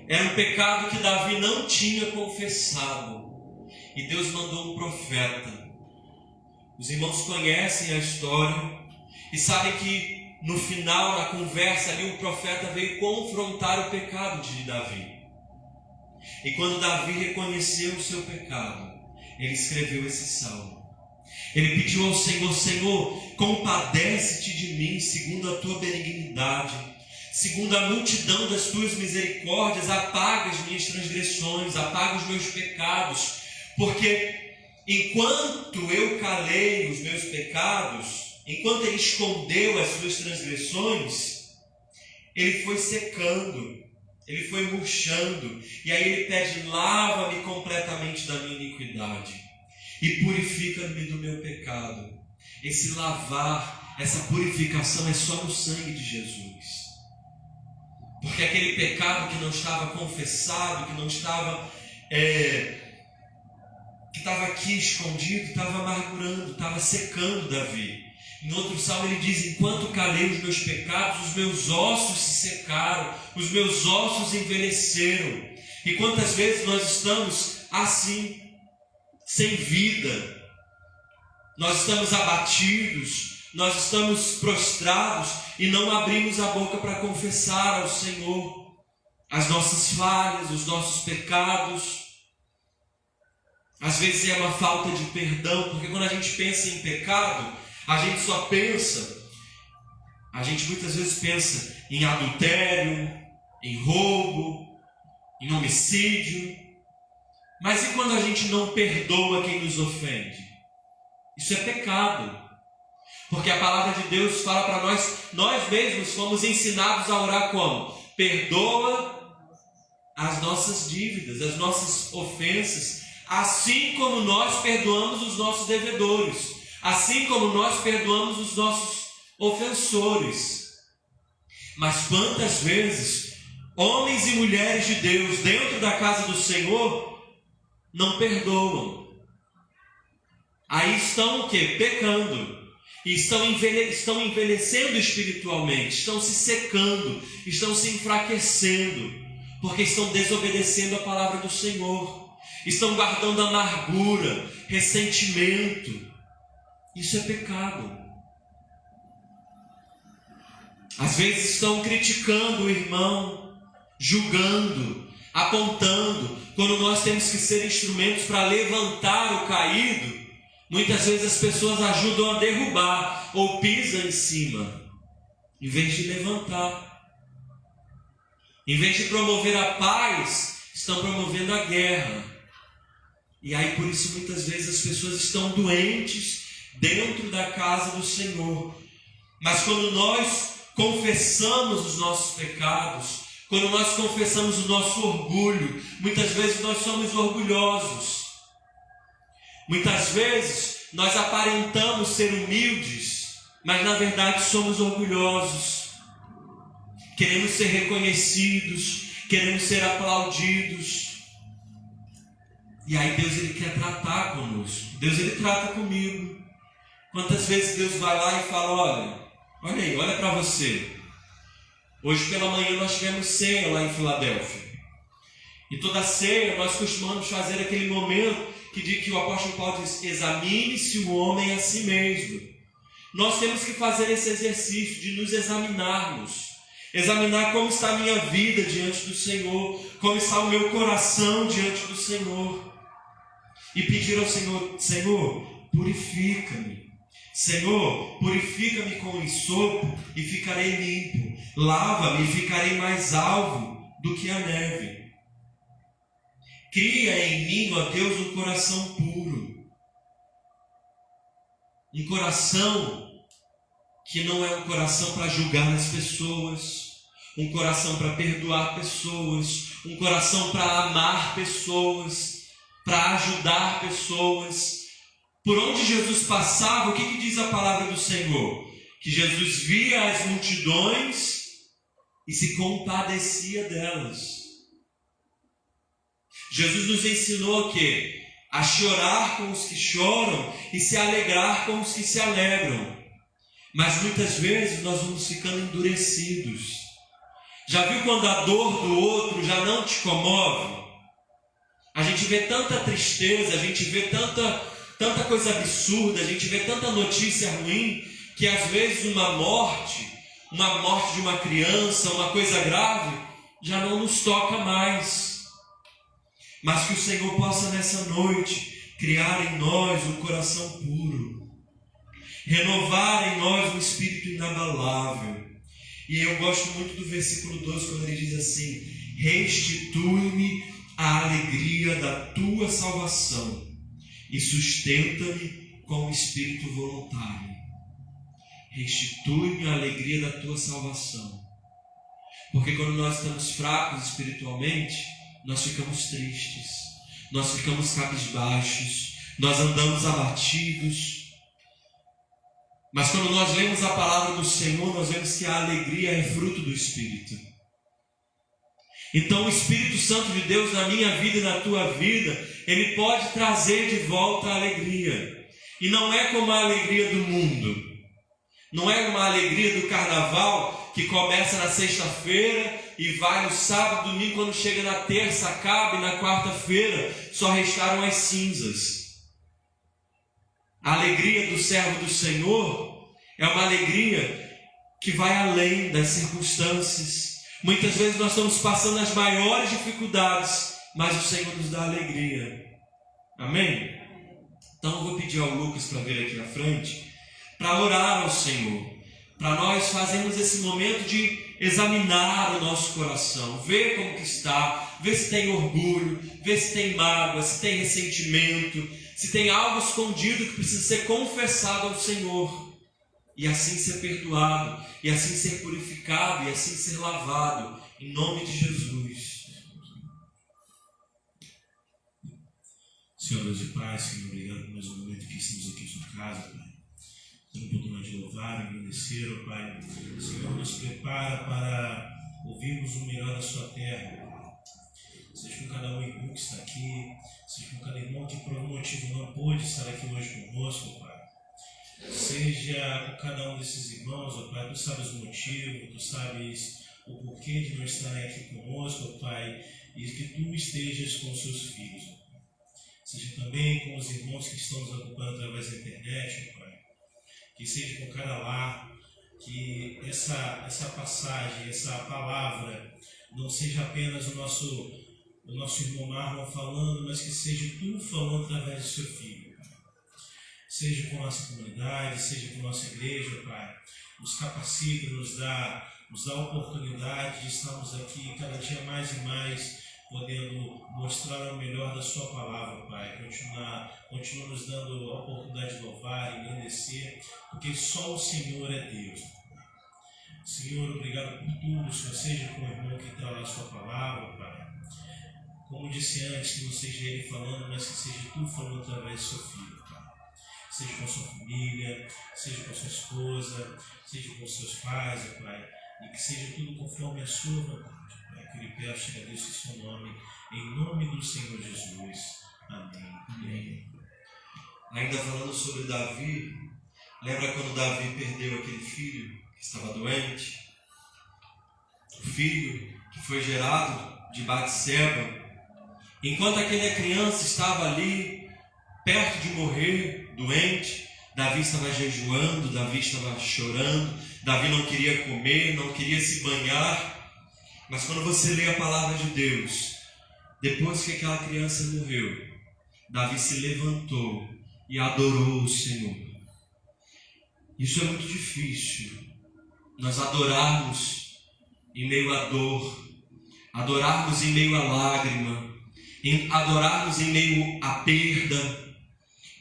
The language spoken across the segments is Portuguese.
Era um pecado que Davi não tinha confessado. E Deus mandou um profeta. Os irmãos conhecem a história e sabem que no final, na conversa ali, o profeta veio confrontar o pecado de Davi. E quando Davi reconheceu o seu pecado, ele escreveu esse salmo. Ele pediu ao Senhor: Senhor, compadece-te de mim, segundo a tua benignidade, segundo a multidão das tuas misericórdias, apaga as minhas transgressões, apaga os meus pecados, porque enquanto eu calei os meus pecados, enquanto ele escondeu as suas transgressões, ele foi secando, ele foi murchando, e aí ele pede: lava-me completamente da minha iniquidade e purifica-me do meu pecado. Esse lavar, essa purificação é só no sangue de Jesus, porque aquele pecado que não estava confessado, que não estava que estava aqui escondido, estava amargurando, estava secando Davi. Em outro salmo ele diz: enquanto calei os meus pecados, os meus ossos se secaram, os meus ossos envelheceram. E quantas vezes nós estamos assim, sem vida, nós estamos abatidos, nós estamos prostrados e não abrimos a boca para confessar ao Senhor as nossas falhas, os nossos pecados. Às vezes é uma falta de perdão, porque quando a gente pensa em pecado, a gente muitas vezes pensa em adultério, em roubo, em homicídio. Mas e quando a gente não perdoa quem nos ofende? Isso é pecado. Porque a palavra de Deus fala para nós mesmos fomos ensinados a orar como? Perdoa as nossas dívidas, as nossas ofensas, assim como nós perdoamos os nossos devedores, assim como nós perdoamos os nossos ofensores. Mas quantas vezes homens e mulheres de Deus dentro da casa do Senhor não perdoam? Aí estão o quê? Pecando. E estão envelhecendo espiritualmente, estão se secando, estão se enfraquecendo, porque estão desobedecendo a palavra do Senhor, estão guardando amargura, ressentimento. Isso é pecado. Às vezes estão criticando o irmão, julgando, apontando, quando nós temos que ser instrumentos para levantar o caído. Muitas vezes as pessoas ajudam a derrubar ou pisam em cima, em vez de levantar. Em vez de promover a paz, estão promovendo a guerra. E aí por isso muitas vezes as pessoas estão doentes dentro da casa do Senhor. Mas quando nós confessamos os nossos pecados, quando nós confessamos o nosso orgulho, muitas vezes nós somos orgulhosos. Muitas vezes nós aparentamos ser humildes, mas na verdade somos orgulhosos. Queremos ser reconhecidos, queremos ser aplaudidos. E aí Deus ele quer tratar conosco. Deus ele trata comigo. Quantas vezes Deus vai lá e fala: olha aí, olha para você. Hoje pela manhã nós tivemos ceia lá em Filadélfia. E toda ceia nós costumamos fazer aquele momento que o apóstolo Paulo diz: examine-se o homem a si mesmo. Nós temos que fazer esse exercício de nos examinarmos. Examinar como está a minha vida diante do Senhor, como está o meu coração diante do Senhor. E pedir ao Senhor: Senhor, purifica-me. Senhor, purifica-me com ensopo e ficarei limpo. Lava-me e ficarei mais alvo do que a neve. Cria em mim, ó Deus, um coração puro. Um coração que não é um coração para julgar as pessoas. Um coração para perdoar pessoas. Um coração para amar pessoas. Para ajudar pessoas. Por onde Jesus passava, o que diz a palavra do Senhor? Que Jesus via as multidões e se compadecia delas. Jesus nos ensinou o quê? A chorar com os que choram e se alegrar com os que se alegram. Mas muitas vezes nós vamos ficando endurecidos. Já viu quando a dor do outro já não te comove? A gente vê tanta tristeza, a gente vê tanta coisa absurda, a gente vê tanta notícia ruim, que às vezes uma morte de uma criança, uma coisa grave, já não nos toca mais. Mas que o Senhor possa nessa noite criar em nós um coração puro, renovar em nós um espírito inabalável. E eu gosto muito do versículo 12, quando ele diz assim: restitui-me a alegria da tua salvação e sustenta-me com o espírito voluntário. Restitui-me a alegria da tua salvação. Porque quando nós estamos fracos espiritualmente, nós ficamos tristes, nós ficamos cabisbaixos, nós andamos abatidos. Mas quando nós lemos a palavra do Senhor, nós vemos que a alegria é fruto do Espírito. Então o Espírito Santo de Deus na minha vida e na tua vida, ele pode trazer de volta a alegria. E não é como a alegria do mundo. Não é uma alegria do carnaval que começa na sexta-feira e vai no sábado, domingo, quando chega na terça, acaba, e na quarta-feira só restaram as cinzas. A alegria do servo do Senhor é uma alegria que vai além das circunstâncias. Muitas vezes nós estamos passando as maiores dificuldades, mas o Senhor nos dá alegria. Amém? Então eu vou pedir ao Lucas para vir aqui na frente, para orar ao Senhor, para nós fazermos esse momento de examinar o nosso coração, ver como que está, ver se tem orgulho, ver se tem mágoa, se tem ressentimento, se tem algo escondido que precisa ser confessado ao Senhor, e assim ser perdoado, e assim ser purificado, e assim ser lavado, em nome de Jesus. Senhor Deus e Pai, Senhor, obrigado por mais um momento que estamos aqui em sua casa, Pai. Tendo a oportunidade de louvar, agradecer, ó Pai. Senhor, nos prepara para ouvirmos o melhor da sua terra, Pai. Seja com cada um irmão que está aqui, seja com cada irmão que por algum motivo não pôde estar aqui hoje conosco, Pai. Seja com cada um desses irmãos, ó Pai, Tu sabes o motivo, Tu sabes o porquê de não estarem aqui conosco, ó Pai, e que Tu estejas com os seus filhos, ó Pai. Seja também com os irmãos que estão nos acompanhando através da internet, ó Pai. Que seja com cada lar, que essa passagem, essa palavra, não seja apenas o nosso irmão Marlon falando, mas que seja Tu falando através do Seu Filho. Seja com a nossa comunidade, seja com a nossa igreja, Pai. Nos capacita, nos dá a oportunidade de estarmos aqui cada dia mais e mais, podendo mostrar o melhor da Sua palavra, Pai. Continua nos dando a oportunidade de louvar e agradecer, porque só o Senhor é Deus. Senhor, obrigado por tudo, Senhor. Seja com o irmão que trará a Sua palavra, Pai. Como disse antes, que não seja ele falando, mas que seja Tu falando através do Seu Filho. Seja com a sua família, seja com a sua esposa, seja com os seus pais, ó Pai, e que seja tudo conforme a Sua vontade, Pai. Que eu lhe peço e agradeço em Seu nome, em nome do Senhor Jesus. Amém. Amém. Ainda falando sobre Davi, lembra quando Davi perdeu aquele filho que estava doente? O filho que foi gerado de Batseba. Enquanto aquela criança estava ali, perto de morrer, doente, Davi estava jejuando, Davi estava chorando, Davi não queria comer, não queria se banhar. Mas quando você lê a palavra de Deus, depois que aquela criança morreu, Davi se levantou e adorou o Senhor. Isso é muito difícil, nós adorarmos em meio à dor, adorarmos em meio à lágrima, adorarmos em meio à perda,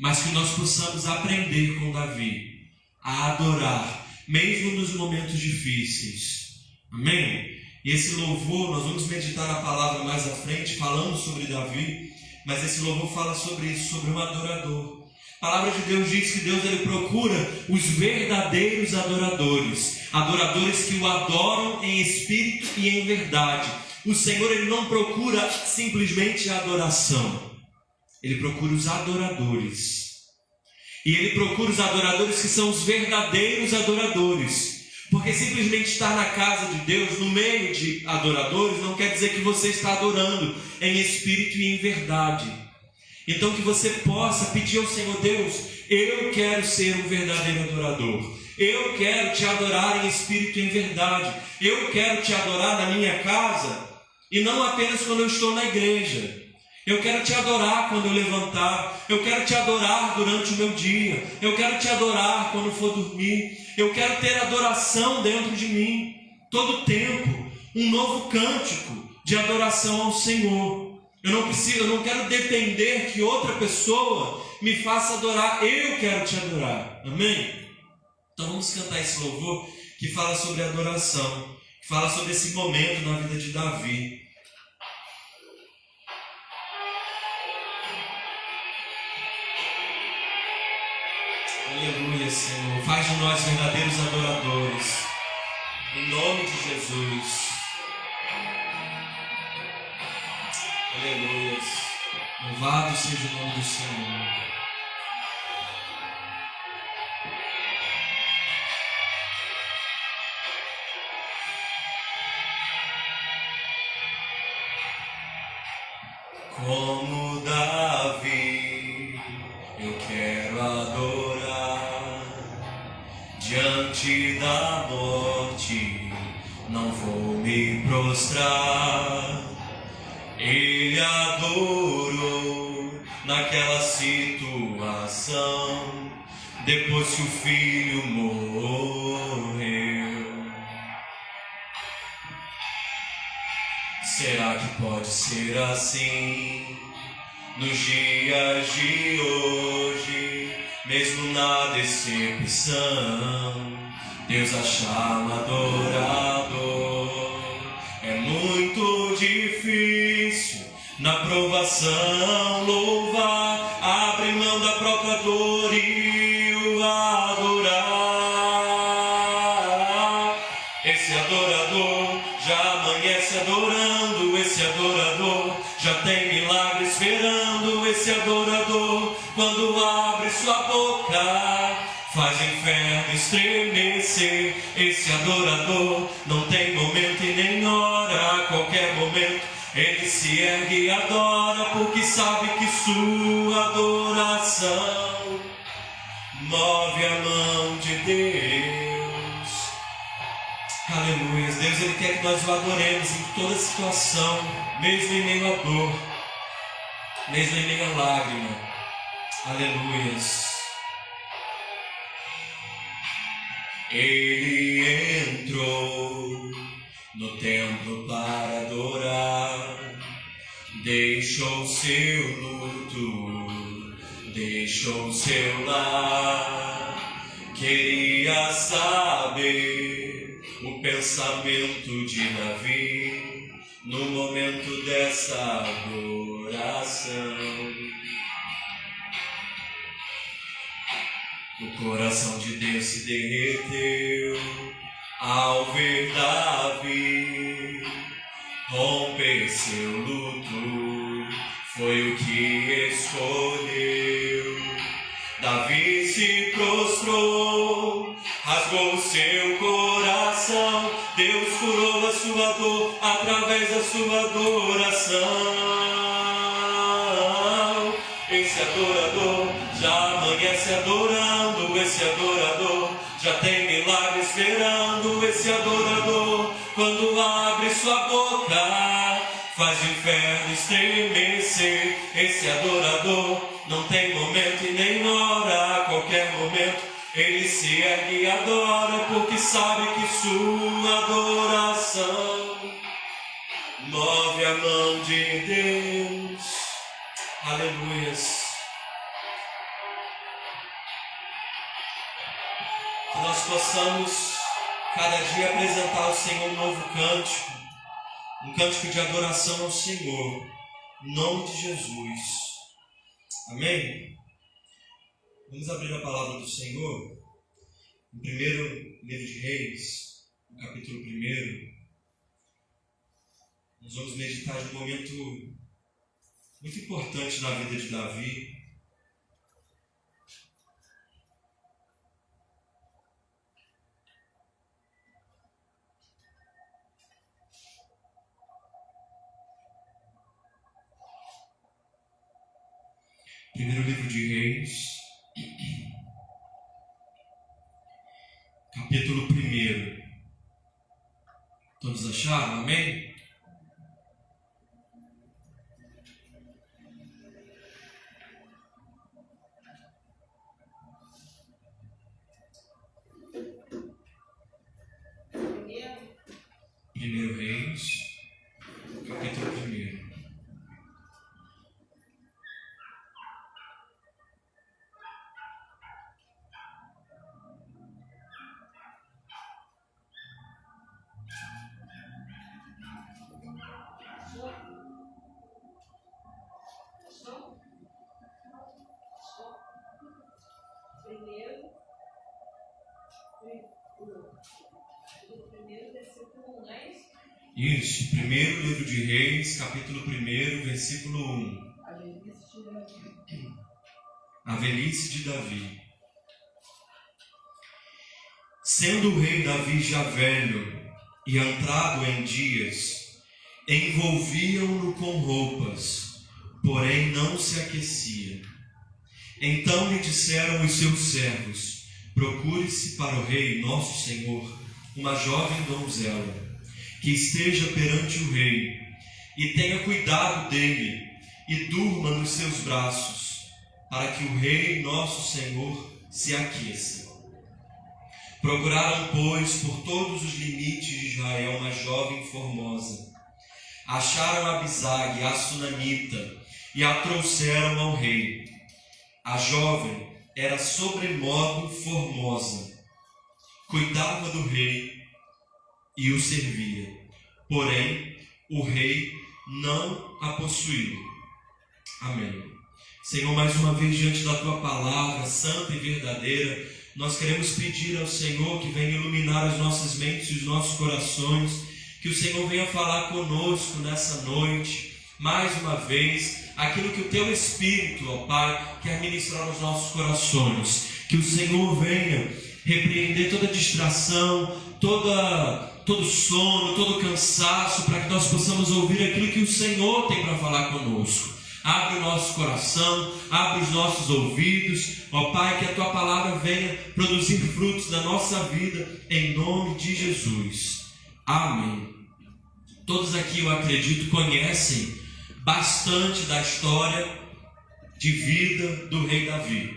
mas que nós possamos aprender com Davi a adorar, mesmo nos momentos difíceis. Amém? E esse louvor, nós vamos meditar na palavra mais à frente, falando sobre Davi, mas esse louvor fala sobre isso, sobre um adorador. A palavra de Deus diz que Deus ele procura os verdadeiros adoradores, adoradores que o adoram em espírito e em verdade. O Senhor ele não procura simplesmente a adoração. Ele procura os adoradores. E Ele procura os adoradores que são os verdadeiros adoradores. Porque simplesmente estar na casa de Deus, no meio de adoradores, não quer dizer que você está adorando em espírito e em verdade. Então que você possa pedir ao Senhor: Deus, eu quero ser um verdadeiro adorador. Eu quero te adorar em espírito e em verdade. Eu quero te adorar na minha casa e não apenas quando eu estou na igreja. Eu quero te adorar quando eu levantar. Eu quero te adorar durante o meu dia. Eu quero te adorar quando for dormir. Eu quero ter adoração dentro de mim, todo o tempo, um novo cântico de adoração ao Senhor. Eu não quero depender que outra pessoa me faça adorar. Eu quero te adorar. Amém? Então vamos cantar esse louvor que fala sobre adoração, que fala sobre esse momento na vida de Davi. Aleluia, Senhor. Faz de nós verdadeiros adoradores. Em nome de Jesus. Aleluia. Louvado seja o nome do Senhor. Como Davi, eu quero adorar diante da morte, não vou me prostrar. Ele adorou naquela situação, depois que o filho morreu. Será que pode ser assim nos dias de hoje, mesmo na decepção, Deus achar um adorador? É muito difícil na provação louvar, abrir mão da própria dor e o adorar. Esse adorador já amanhece adorando, esse adorador já tem milagre esperando, esse adorador, quando abre sua boca, faz o inferno estremecer. Esse adorador não tem momento e nem hora, a qualquer momento ele se ergue e adora, porque sabe que sua adoração move a mão de Deus. Aleluia. Deus, Ele quer que nós o adoremos em toda situação, mesmo em meio à dor, mesmo em meio à lágrima. Aleluia. Ele entrou no templo para adorar, deixou seu luto, deixou seu lar, queria saber o pensamento de Davi no momento dessa adoração. O coração de Deus se derreteu ao ver Davi romper seu luto, foi o que escolheu. Davi se prostrou, rasgou seu coração, Deus curou a sua dor através da sua adoração. Esse adorador já amanhece adorando, esse adorador já tem milagre esperando, esse adorador, quando abre sua boca, faz o inferno estremecer. Esse adorador não tem momento e nem hora, a qualquer momento ele se ergue e adora, porque sabe que sua adoração move a mão de Deus. Aleluias. Que nós possamos cada dia apresentar ao Senhor um novo cântico, um cântico de adoração ao Senhor, em nome de Jesus. Amém? Vamos abrir a palavra do Senhor no primeiro livro de Reis, no capítulo 1. Nós vamos meditar de um momento muito importante na vida de Davi. Primeiro livro de Reis, capítulo 1. Todos acharam? Amém? Primeiro Reis, capítulo 1. Isso, primeiro livro de Reis, capítulo 1, versículo 1. A velhice de Davi. Sendo o rei Davi já velho e entrado em dias, envolviam-no com roupas, porém não se aquecia. Então lhe disseram os seus servos: procure-se para o rei nosso senhor uma jovem donzela, que esteja perante o rei, e tenha cuidado dele, e durma nos seus braços, para que o rei nosso senhor se aqueça. Procuraram, pois, por todos os limites de Israel uma jovem formosa. Acharam Abisag, a sunamita, e a trouxeram ao rei. A jovem era sobremodo formosa, cuidava do rei e o servia. Porém, o rei não a possuiu. Amém. Senhor, mais uma vez diante da Tua palavra santa e verdadeira, nós queremos pedir ao Senhor que venha iluminar as nossas mentes e os nossos corações, que o Senhor venha falar conosco nessa noite, mais uma vez, aquilo que o Teu Espírito, ó Pai, quer ministrar aos nossos corações. Que o Senhor venha repreender toda distração, todo sono, todo cansaço, para que nós possamos ouvir aquilo que o Senhor tem para falar conosco. Abre o nosso coração, abre os nossos ouvidos, ó Pai, que a Tua palavra venha produzir frutos na nossa vida, em nome de Jesus. Amém. Todos aqui, eu acredito, conhecem bastante da história de vida do rei Davi,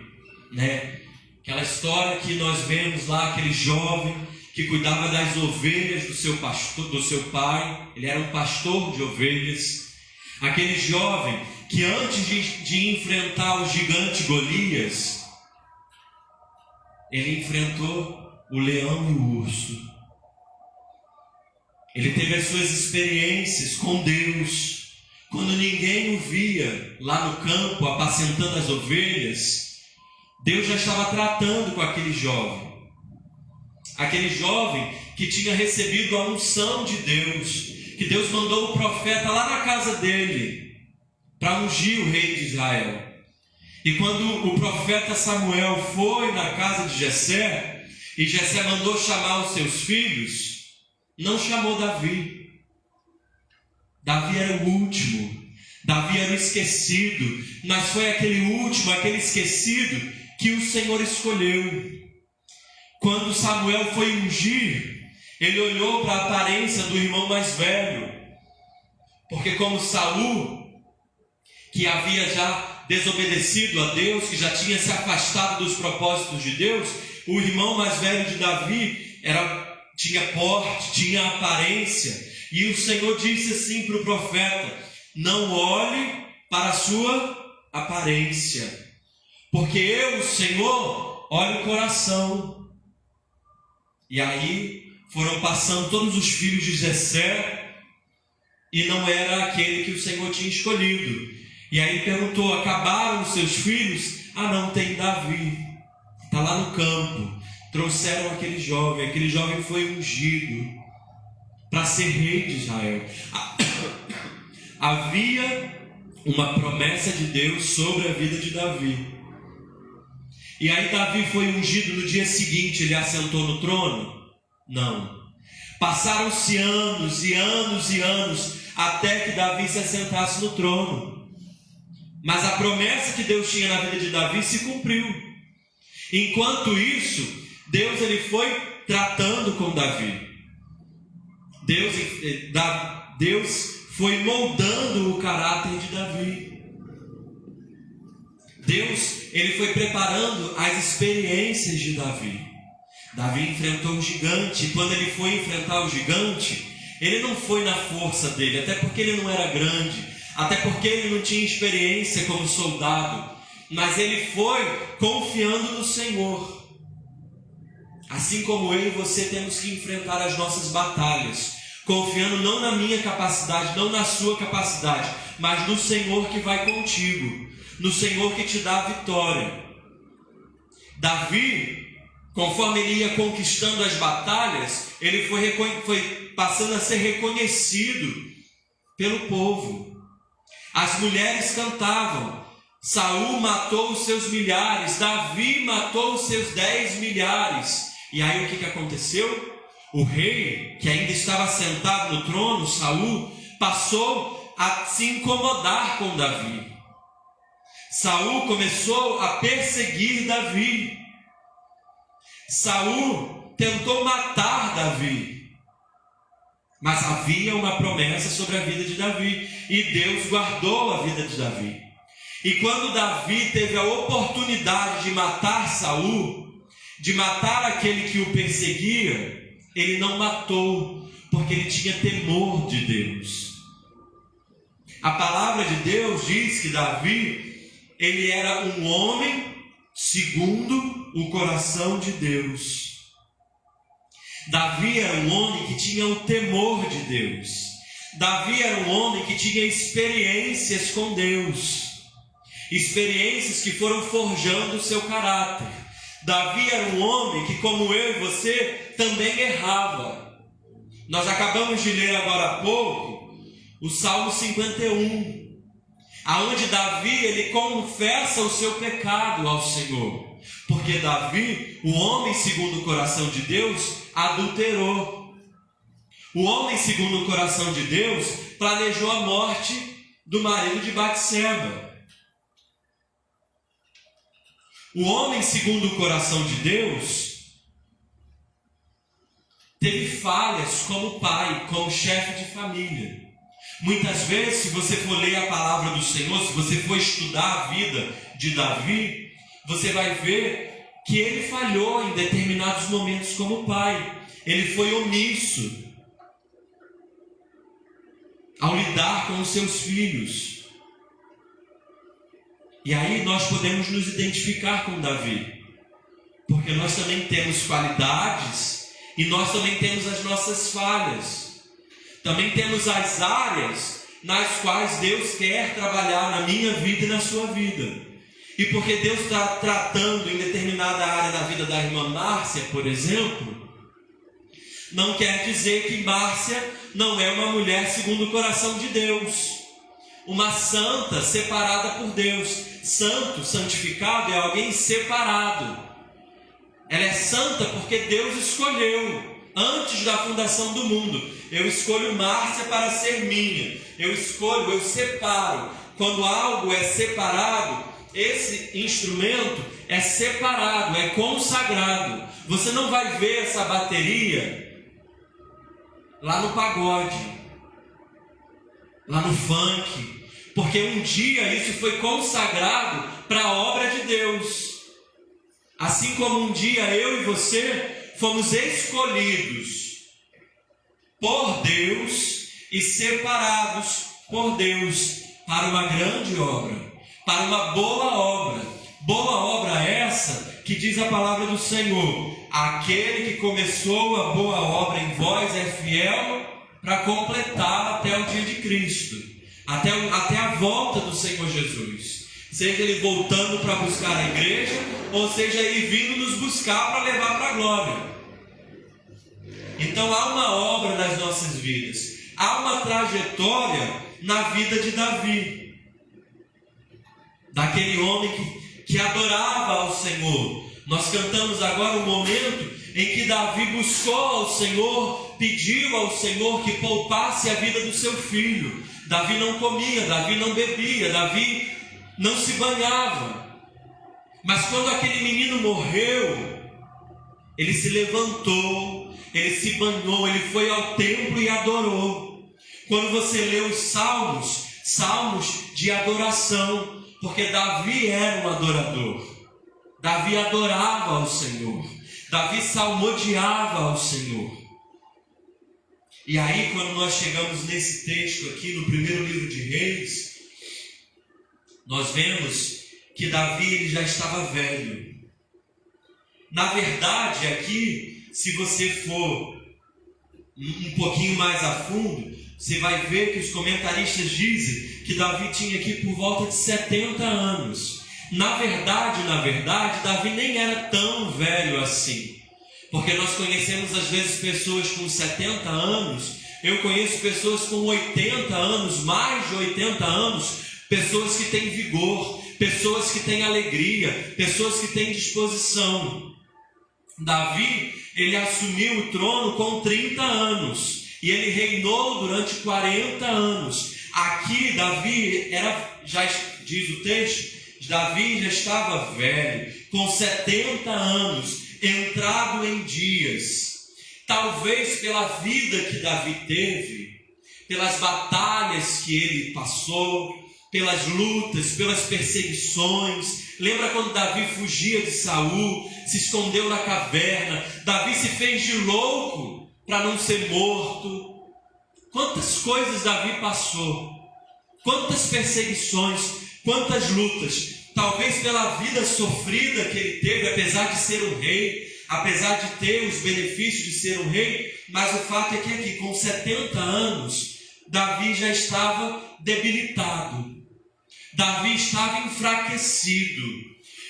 né? Aquela história que nós vemos lá, aquele jovem que cuidava das ovelhas do seu pai, ele era um pastor de ovelhas. Aquele jovem que antes de enfrentar o gigante Golias, ele enfrentou o leão e o urso. Ele teve as suas experiências com Deus. Quando ninguém o via lá no campo, apacentando as ovelhas, Deus já estava tratando com aquele jovem. Aquele jovem que tinha recebido a unção de Deus, que Deus mandou o profeta lá na casa dele, para ungir o rei de Israel. E quando o profeta Samuel foi na casa de Jessé, e Jessé mandou chamar os seus filhos, não chamou Davi. Davi era o último, Davi era o esquecido, mas foi aquele último, aquele esquecido, que o Senhor escolheu. Quando Samuel foi ungir, ele olhou para a aparência do irmão mais velho, porque como Saul, que havia já desobedecido a Deus, que já tinha se afastado dos propósitos de Deus, o irmão mais velho de Davi tinha porte, tinha aparência, e o Senhor disse assim para o profeta: não olhe para a sua aparência, porque eu, o Senhor, olho o coração. E aí foram passando todos os filhos de Jessé, e não era aquele que o Senhor tinha escolhido. E aí perguntou: acabaram os seus filhos? Ah, não, tem Davi, está lá no campo. Trouxeram aquele jovem foi ungido para ser rei de Israel. Havia uma promessa de Deus sobre a vida de Davi. E aí Davi foi ungido no dia seguinte, ele assentou no trono? Não. Passaram-se anos e anos e anos até que Davi se assentasse no trono. Mas a promessa que Deus tinha na vida de Davi se cumpriu. Enquanto isso, ele foi tratando com Davi. Deus foi moldando o caráter de Davi. Ele foi preparando as experiências de Davi. Davi enfrentou um gigante, e quando ele foi enfrentar o gigante, ele não foi na força dele, até porque ele não era grande, até porque ele não tinha experiência como soldado, mas ele foi confiando no Senhor. Assim como eu e você temos que enfrentar as nossas batalhas, confiando não na minha capacidade, não na sua capacidade, mas no Senhor que vai contigo, no Senhor que te dá a vitória. Davi, conforme ele ia conquistando as batalhas, ele foi passando a ser reconhecido pelo povo. As mulheres cantavam: Saul matou os seus milhares, Davi matou os seus 10 milhares. E aí o que aconteceu? O rei, que ainda estava sentado no trono, Saul, passou a se incomodar com Davi. Saul começou a perseguir Davi. Saul tentou matar Davi, mas havia uma promessa sobre a vida de Davi, e Deus guardou a vida de Davi. E quando Davi teve a oportunidade de matar Saul, de matar aquele que o perseguia, ele não matou, porque ele tinha temor de Deus. A palavra de Deus diz que Davi, ele era um homem segundo o coração de Deus. Davi era um homem que tinha o temor de Deus. Davi era um homem que tinha experiências com Deus, experiências que foram forjando o seu caráter. Davi era um homem que, como eu e você, também errava. Nós acabamos de ler agora há pouco o Salmo 51, aonde Davi, ele confessa o seu pecado ao Senhor, porque Davi, o homem segundo o coração de Deus, adulterou. O homem segundo o coração de Deus planejou a morte do marido de Batseba. O homem segundo o coração de Deus teve falhas como pai, como chefe de família. Muitas vezes, se você for ler a palavra do Senhor, se você for estudar a vida de Davi, você vai ver que ele falhou em determinados momentos como pai. Ele foi omisso ao lidar com os seus filhos. E aí nós podemos nos identificar com Davi, porque nós também temos qualidades e nós também temos as nossas falhas. Também temos as áreas nas quais Deus quer trabalhar na minha vida e na sua vida. E porque Deus está tratando em determinada área da vida da irmã Márcia, por exemplo, não quer dizer que Márcia não é uma mulher segundo o coração de Deus, uma santa separada por Deus. Santo, santificado, é alguém separado. Ela é santa porque Deus escolheu antes da fundação do mundo. Eu escolho Márcia para ser minha. Eu separo. Quando algo é separado, esse instrumento é separado, é consagrado. Você não vai ver essa bateria lá no pagode, lá no funk, porque um dia isso foi consagrado para a obra de Deus. Assim como um dia eu e você fomos escolhidos por Deus e separados por Deus para uma grande obra, para uma boa obra. Boa obra essa que diz a palavra do Senhor: aquele que começou a boa obra em vós é fiel para completá-la até o dia de Cristo, até a volta do Senhor Jesus. Seja Ele voltando para buscar a igreja, ou seja Ele vindo nos buscar para levar para a glória. Então há uma obra nas nossas vidas, há uma trajetória na vida de Davi, daquele homem que adorava ao Senhor. Nós cantamos agora um momento em que Davi buscou ao Senhor, pediu ao Senhor que poupasse a vida do seu filho. Davi não comia, Davi não bebia, Davi não se banhava. Mas quando aquele menino morreu, ele se levantou, ele se banhou, ele foi ao templo e adorou. Quando você lê os salmos, salmos de adoração, porque Davi era um adorador. Davi adorava ao Senhor. Davi salmodiava ao Senhor. E aí, quando nós chegamos nesse texto aqui, no primeiro livro de Reis, nós vemos que Davi ele já estava velho. Na verdade, aqui, se você for um pouquinho mais a fundo, você vai ver que os comentaristas dizem que Davi tinha aqui por volta de 70 anos. Na verdade, Davi nem era tão velho assim. Porque nós conhecemos às vezes pessoas com 70 anos, eu conheço pessoas com 80 anos, mais de 80 anos, pessoas que têm vigor, pessoas que têm alegria, pessoas que têm disposição. Davi, ele assumiu o trono com 30 anos e ele reinou durante 40 anos. Aqui Davi já diz o texto, Davi já estava velho, com 70 anos, entrado em dias. Talvez pela vida que Davi teve, pelas batalhas que ele passou, pelas lutas, pelas perseguições. Lembra quando Davi fugia de Saul, se escondeu na caverna? Davi se fez de louco para não ser morto. Quantas coisas Davi passou, quantas perseguições, quantas lutas. Talvez pela vida sofrida que ele teve, apesar de ser um rei, apesar de ter os benefícios de ser um rei, mas o fato é que aqui, com 70 anos, Davi já estava debilitado. Davi estava enfraquecido.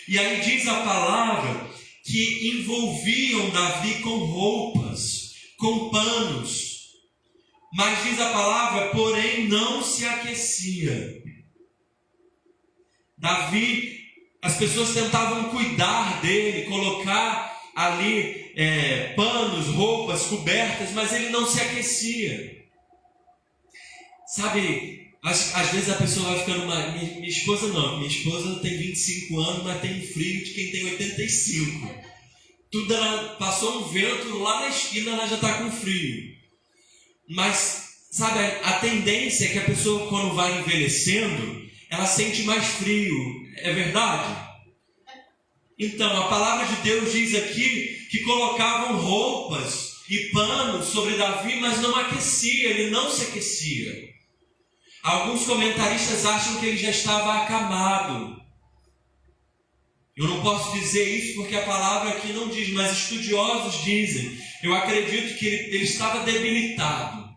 E aí diz a palavra que envolviam Davi com roupas, com panos. Mas diz a palavra, porém não se aquecia. Davi, as pessoas tentavam cuidar dele, colocar ali panos, roupas, cobertas, mas ele não se aquecia. Sabe, às vezes a pessoa vai ficando minha esposa não, minha esposa tem 25 anos, mas tem um frio de quem tem 85. Tudo ela passou um vento lá na esquina, ela já está com frio. Mas, sabe, a tendência é que a pessoa, quando vai envelhecendo, ela sente mais frio, é verdade? Então, a palavra de Deus diz aqui que colocavam roupas e panos sobre Davi, mas não aquecia, ele não se aquecia. Alguns comentaristas acham que ele já estava acamado. Eu não posso dizer isso porque a palavra aqui não diz, mas estudiosos dizem. Eu acredito que ele estava debilitado.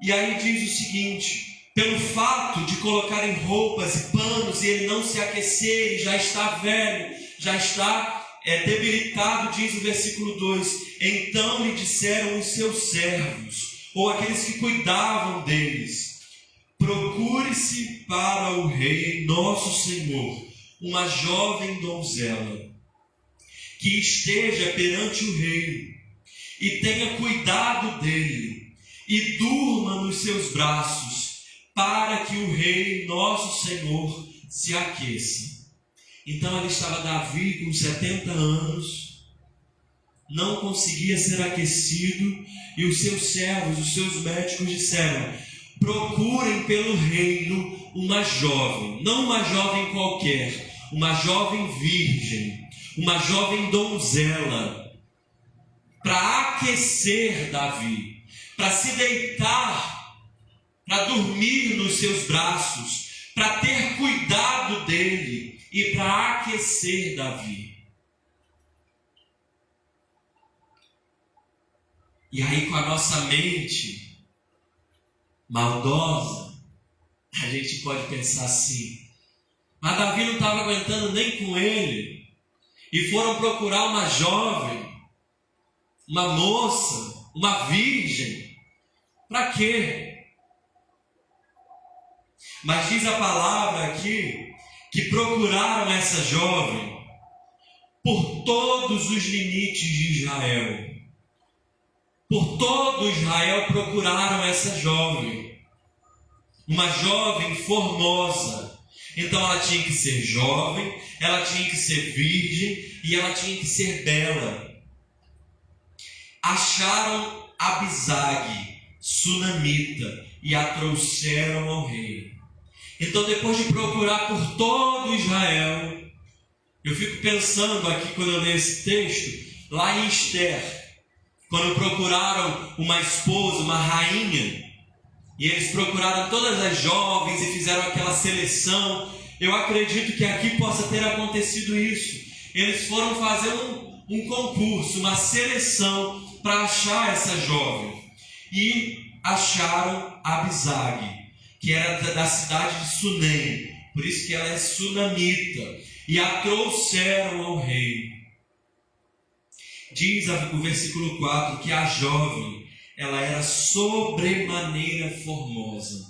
E aí diz o seguinte: pelo fato de colocarem roupas e panos e ele não se aquecer, ele já está velho, já está debilitado, diz o versículo 2. Então lhe disseram os seus servos, ou aqueles que cuidavam deles: procure-se para o rei nosso Senhor uma jovem donzela que esteja perante o rei e tenha cuidado dele e durma nos seus braços, para que o rei nosso Senhor se aqueça. Então ali estava Davi com 70 anos, não conseguia ser aquecido, e os seus servos, os seus médicos disseram: procurem pelo reino uma jovem, não uma jovem qualquer, uma jovem virgem, uma jovem donzela, para aquecer Davi, para se deitar, para dormir nos seus braços, para ter cuidado dele e para aquecer Davi. E aí, com a nossa mente maldosa, a gente pode pensar assim: mas Davi não estava aguentando nem com ele, e foram procurar uma jovem, uma moça, uma virgem, para quê? Mas diz a palavra aqui que procuraram essa jovem por todos os limites de Israel. Por todo Israel procuraram essa jovem, uma jovem formosa, Então ela tinha que ser jovem, ela tinha que ser virgem e ela tinha que ser bela. Acharam Abisag, sunamita, e a trouxeram ao rei. Então, depois de procurar por todo Israel, eu fico pensando aqui quando eu leio esse texto, lá em Esther, quando procuraram uma esposa, uma rainha, e eles procuraram todas as jovens e fizeram aquela seleção. Eu acredito que aqui possa ter acontecido isso. Eles foram fazer um concurso, uma seleção para achar essa jovem. E acharam Abisag, que era da cidade de Sunem. Por isso que ela é sunamita. E a trouxeram ao rei. Diz o versículo 4 que a jovem, ela era sobremaneira formosa.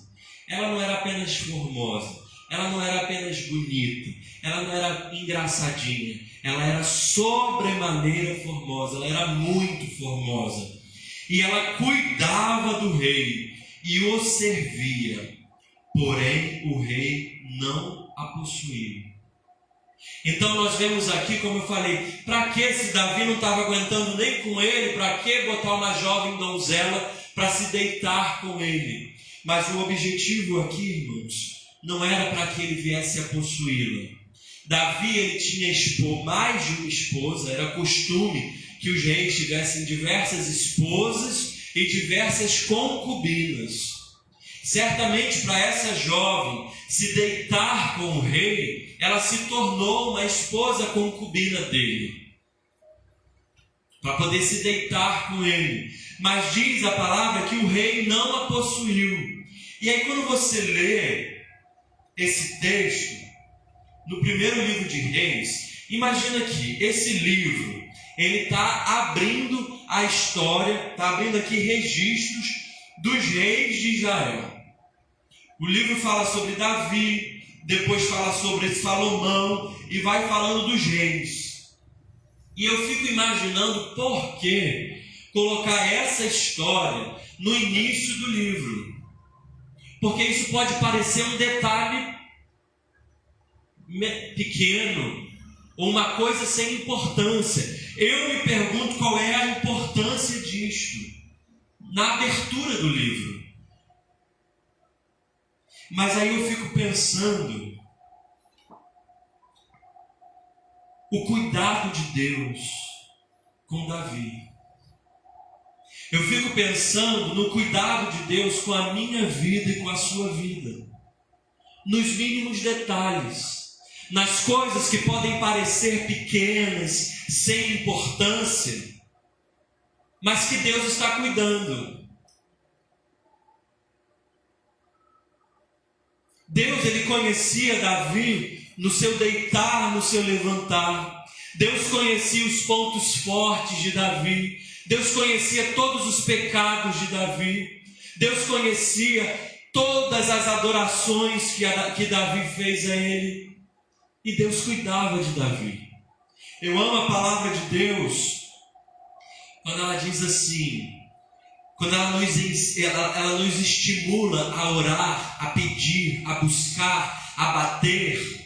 Ela não era apenas formosa, ela não era apenas bonita, ela não era engraçadinha, ela era sobremaneira formosa, ela era muito formosa. E ela cuidava do rei e o servia, porém o rei não a possuía. Então nós vemos aqui, como eu falei, para que se Davi não estava aguentando nem com ele, para que botar uma jovem donzela para se deitar com ele? Mas o objetivo aqui, irmãos, não era para que ele viesse a possuí-la. Davi, ele tinha mais de uma esposa, era costume que os reis tivessem diversas esposas e diversas concubinas. Certamente para essa jovem se deitar com o rei, ela se tornou uma esposa concubina dele, para poder se deitar com ele. Mas diz a palavra que o rei não a possuiu. E aí quando você lê esse texto, no primeiro livro de Reis, imagina que esse livro, ele está abrindo a história, está abrindo aqui registros dos reis de Israel. O livro fala sobre Davi, depois fala sobre Salomão e vai falando dos reis. E eu fico imaginando por que colocar essa história no início do livro. Porque isso pode parecer um detalhe pequeno, ou uma coisa sem importância. Eu me pergunto qual é a importância disto na abertura do livro. Mas aí eu fico pensando o cuidado de Deus com Davi. Eu fico pensando no cuidado de Deus com a minha vida e com a sua vida, nos mínimos detalhes, nas coisas que podem parecer pequenas, sem importância, mas que Deus está cuidando. Deus, ele conhecia Davi no seu deitar, no seu levantar. Deus conhecia os pontos fortes de Davi. Deus conhecia todos os pecados de Davi. Deus conhecia todas as adorações que Davi fez a ele. E Deus cuidava de Davi. Eu amo a palavra de Deus quando ela diz assim, quando ela nos estimula a orar, a pedir, a buscar, a bater.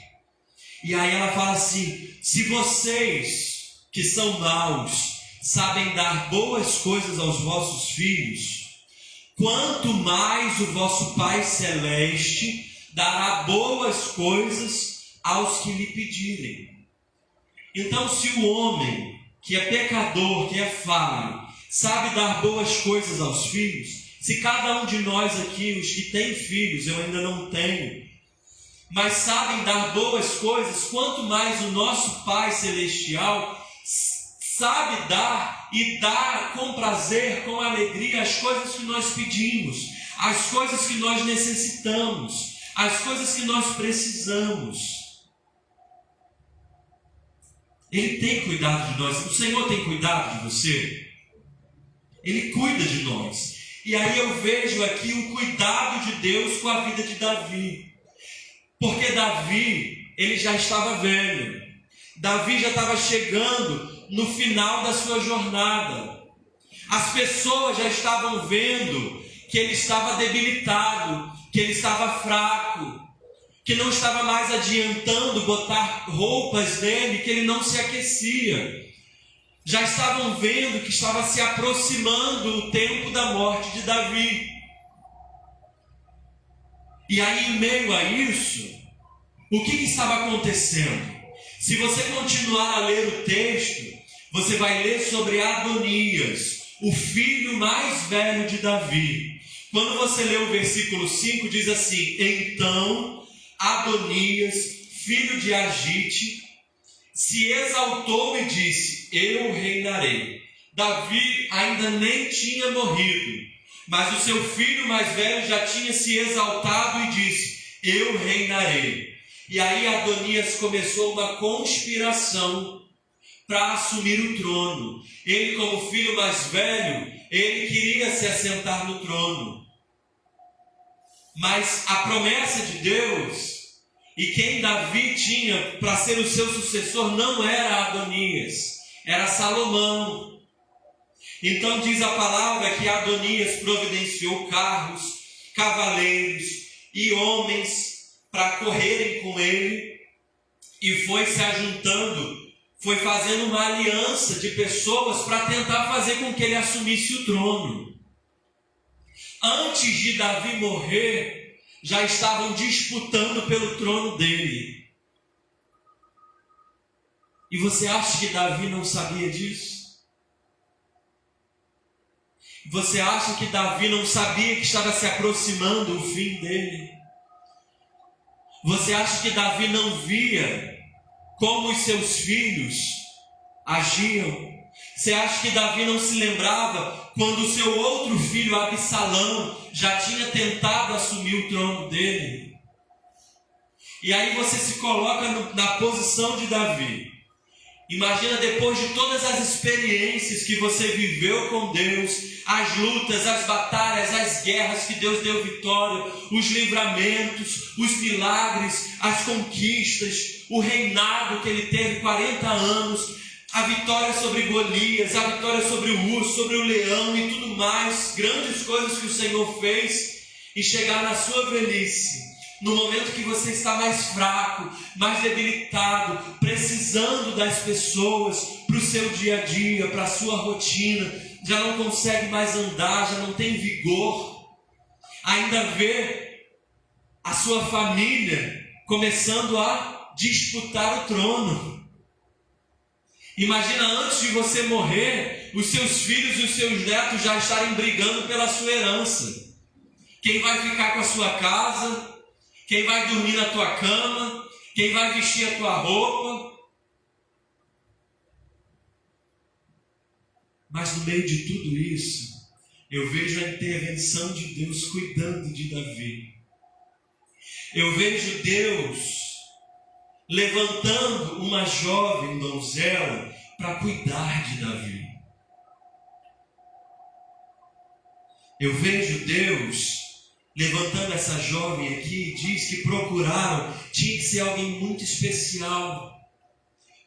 E aí ela fala assim: se vocês que são maus sabem dar boas coisas aos vossos filhos, quanto mais o vosso Pai Celeste dará boas coisas aos que lhe pedirem. Então, se o homem que é pecador, que é falho, sabe dar boas coisas aos filhos, se cada um de nós aqui, os que têm filhos, eu ainda não tenho, mas sabem dar boas coisas, quanto mais o nosso Pai Celestial sabe dar e dá com prazer, com alegria, as coisas que nós pedimos, as coisas que nós necessitamos, as coisas que nós precisamos. Ele tem cuidado de nós. O Senhor tem cuidado de você. Ele cuida de nós. E aí eu vejo aqui o cuidado de Deus com a vida de Davi. Porque Davi, ele já estava velho. Davi já estava chegando no final da sua jornada. As pessoas já estavam vendo que ele estava debilitado, que ele estava fraco, que não estava mais adiantando botar roupas nele, que ele não se aquecia. Já estavam vendo que estava se aproximando o tempo da morte de Davi. E aí, em meio a isso, o que estava acontecendo? Se você continuar a ler o texto, você vai ler sobre Adonias, o filho mais velho de Davi. Quando você lê o versículo 5, diz assim: então Adonias, filho de Agite, se exaltou e disse: eu reinarei. Davi ainda nem tinha morrido, mas o seu filho mais velho já tinha se exaltado e disse: eu reinarei. E aí Adonias começou uma conspiração para assumir o trono. Ele, como filho mais velho, ele queria se assentar no trono. Mas a promessa de Deus, e quem Davi tinha para ser o seu sucessor, não era Adonias, era Salomão. Então diz a palavra que Adonias providenciou carros, cavaleiros e homens para correrem com ele, e foi se ajuntando, foi fazendo uma aliança de pessoas para tentar fazer com que ele assumisse o trono. Antes de Davi morrer, já estavam disputando pelo trono dele. E você acha que Davi não sabia disso? Você acha que Davi não sabia que estava se aproximando o fim dele? Você acha que Davi não via como os seus filhos agiam? Você acha que Davi não se lembrava quando o seu outro filho, Absalão, já tinha tentado assumir o trono dele? E aí você se coloca na posição de Davi. Imagina, depois de todas as experiências que você viveu com Deus, as lutas, as batalhas, as guerras que Deus deu vitória, os livramentos, os milagres, as conquistas, o reinado que ele teve 40 anos, a vitória sobre Golias, a vitória sobre o urso, sobre o leão e tudo mais, grandes coisas que o Senhor fez, e chegar na sua velhice, no momento que você está mais fraco, mais debilitado, precisando das pessoas para o seu dia a dia, para a sua rotina, já não consegue mais andar, já não tem vigor, ainda vê a sua família começando a disputar o trono. Imagina, antes de você morrer, os seus filhos e os seus netos já estarem brigando pela sua herança. Quem vai ficar com a sua casa? Quem vai dormir na tua cama? Quem vai vestir a tua roupa? Mas no meio de tudo isso, eu vejo a intervenção de Deus cuidando de Davi. Eu vejo Deus levantando uma jovem donzela para cuidar de Davi. Eu vejo Deus levantando essa jovem aqui, e diz que procuraram, tinha que ser alguém muito especial,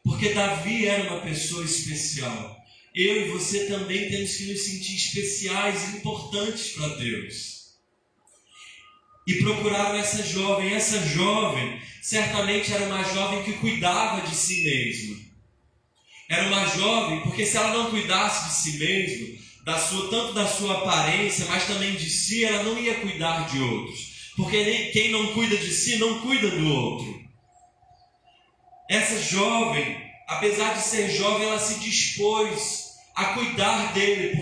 porque Davi era uma pessoa especial. Eu e você também temos que nos sentir especiais e importantes para Deus. E procuraram essa jovem. Essa jovem certamente era uma jovem que cuidava de si mesma. Era uma jovem, porque se ela não cuidasse de si mesma, tanto da sua aparência, mas também de si, ela não ia cuidar de outros. Porque quem não cuida de si, não cuida do outro. Essa jovem, apesar de ser jovem, ela se dispôs a cuidar dele,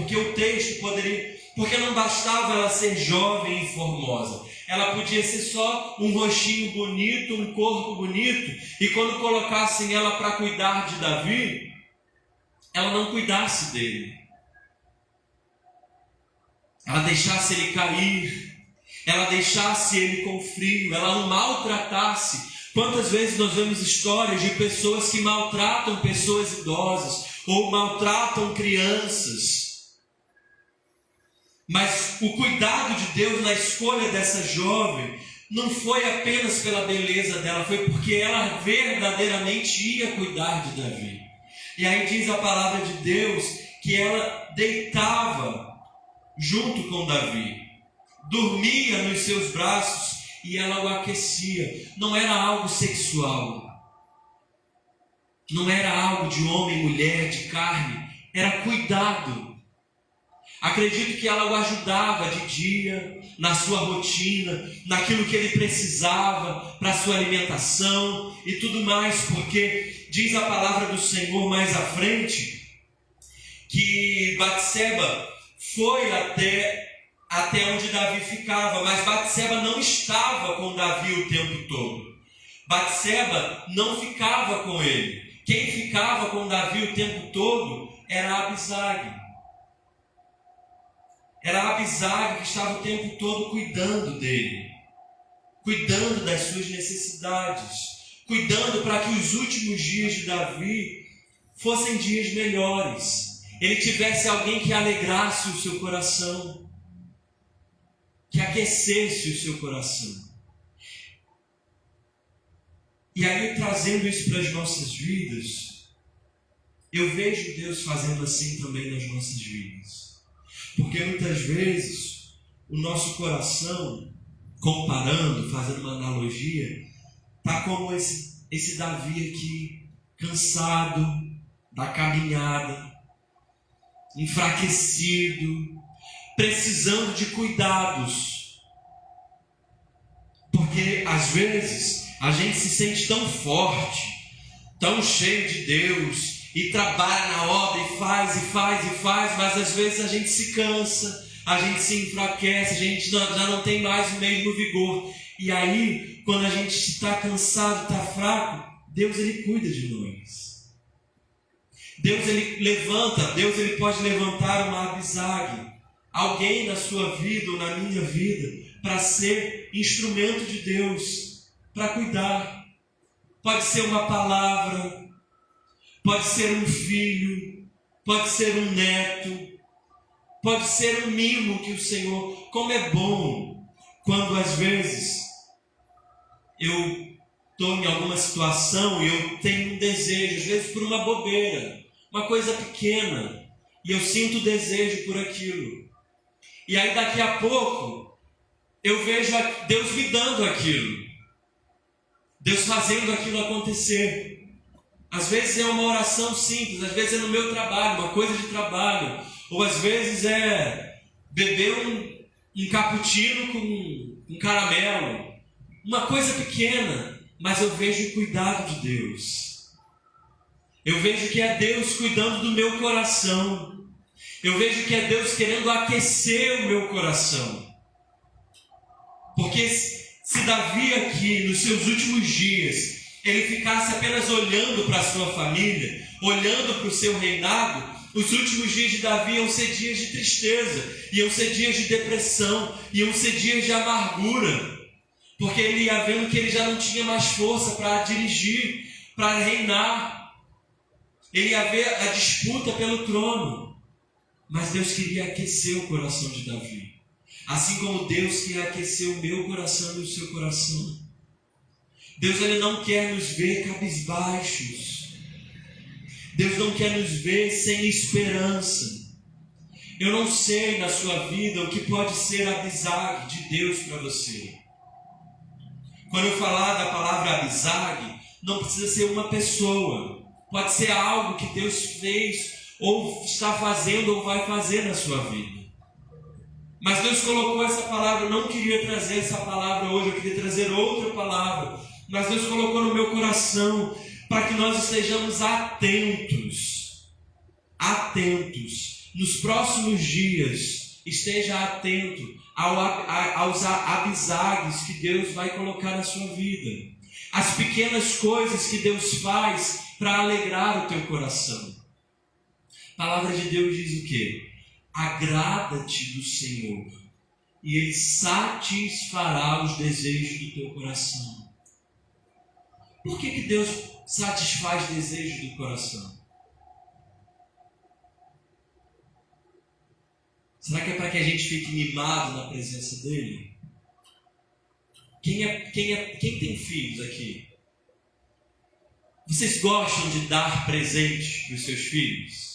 porque não bastava ela ser jovem e formosa. Ela podia ser só um rostinho bonito, um corpo bonito, e quando colocassem ela para cuidar de Davi, ela não cuidasse dele. Ela deixasse ele cair, ela deixasse ele com frio, ela o maltratasse. Quantas vezes nós vemos histórias de pessoas que maltratam pessoas idosas ou maltratam crianças? Mas o cuidado de Deus na escolha dessa jovem não foi apenas pela beleza dela, foi porque ela verdadeiramente ia cuidar de Davi. E aí diz a palavra de Deus que ela deitava junto com Davi, dormia nos seus braços e ela o aquecia. Não era algo sexual, não era algo de homem, mulher, de carne, era cuidado. Acredito que ela o ajudava de dia, na sua rotina, naquilo que ele precisava para a sua alimentação e tudo mais, porque diz a palavra do Senhor mais à frente que Batseba foi até onde Davi ficava, mas Batseba não estava com Davi o tempo todo. Batseba não ficava com ele. Quem ficava com Davi o tempo todo era Abisag. Era Abisag que estava o tempo todo cuidando dele, cuidando das suas necessidades, cuidando para que os últimos dias de Davi fossem dias melhores. Ele tivesse alguém que alegrasse o seu coração, que aquecesse o seu coração. E aí, trazendo isso para as nossas vidas, eu vejo Deus fazendo assim também nas nossas vidas. Porque muitas vezes o nosso coração, comparando, fazendo uma analogia, está como esse Davi aqui, cansado da caminhada, enfraquecido, precisando de cuidados. Porque às vezes a gente se sente tão forte, tão cheio de Deus, e trabalha na obra e faz, mas às vezes a gente se cansa, a gente se enfraquece, a gente já não tem mais o mesmo vigor. E aí, quando a gente está cansado, está fraco, Deus ele cuida de nós. Deus ele pode levantar uma Abisag, alguém na sua vida ou na minha vida, para ser instrumento de Deus, para cuidar. Pode ser uma palavra, pode ser um filho, pode ser um neto, pode ser um mimo que o Senhor... Como é bom quando às vezes eu estou em alguma situação e eu tenho um desejo, às vezes por uma bobeira, uma coisa pequena, e eu sinto desejo por aquilo. E aí daqui a pouco eu vejo Deus me dando aquilo, Deus fazendo aquilo acontecer. Às vezes é uma oração simples, às vezes é no meu trabalho, uma coisa de trabalho, ou às vezes é beber um cappuccino com caramelo, uma coisa pequena, mas eu vejo o cuidado de Deus. Eu vejo que é Deus cuidando do meu coração. Eu vejo que é Deus querendo aquecer o meu coração. Porque se Davi aqui, nos seus últimos dias, ele ficasse apenas olhando para a sua família, olhando para o seu reinado, os últimos dias de Davi iam ser dias de tristeza, iam ser dias de depressão, iam ser dias de amargura, porque ele ia vendo que ele já não tinha mais força para dirigir, para reinar. Ele ia ver a disputa pelo trono, mas Deus queria aquecer o coração de Davi, assim como Deus quer aquecer o meu coração e o seu coração. Deus ele não quer nos ver cabisbaixos. Deus não quer nos ver sem esperança. Eu não sei na sua vida o que pode ser a Abisag de Deus para você. Quando eu falar da palavra Abisag, não precisa ser uma pessoa. Pode ser algo que Deus fez, ou está fazendo, ou vai fazer na sua vida. Mas Deus colocou essa palavra. Eu não queria trazer essa palavra hoje, eu queria trazer outra palavra. Mas Deus colocou no meu coração para que nós estejamos atentos. Nos próximos dias, esteja atento aos abisagues que Deus vai colocar na sua vida. As pequenas coisas que Deus faz para alegrar o teu coração. A palavra de Deus diz o quê? Agrada-te do Senhor, e Ele satisfará os desejos do teu coração. Por que Deus satisfaz desejos do coração? Será que é para que a gente fique mimado na presença dEle? Quem tem filhos aqui? Vocês gostam de dar presente para os seus filhos?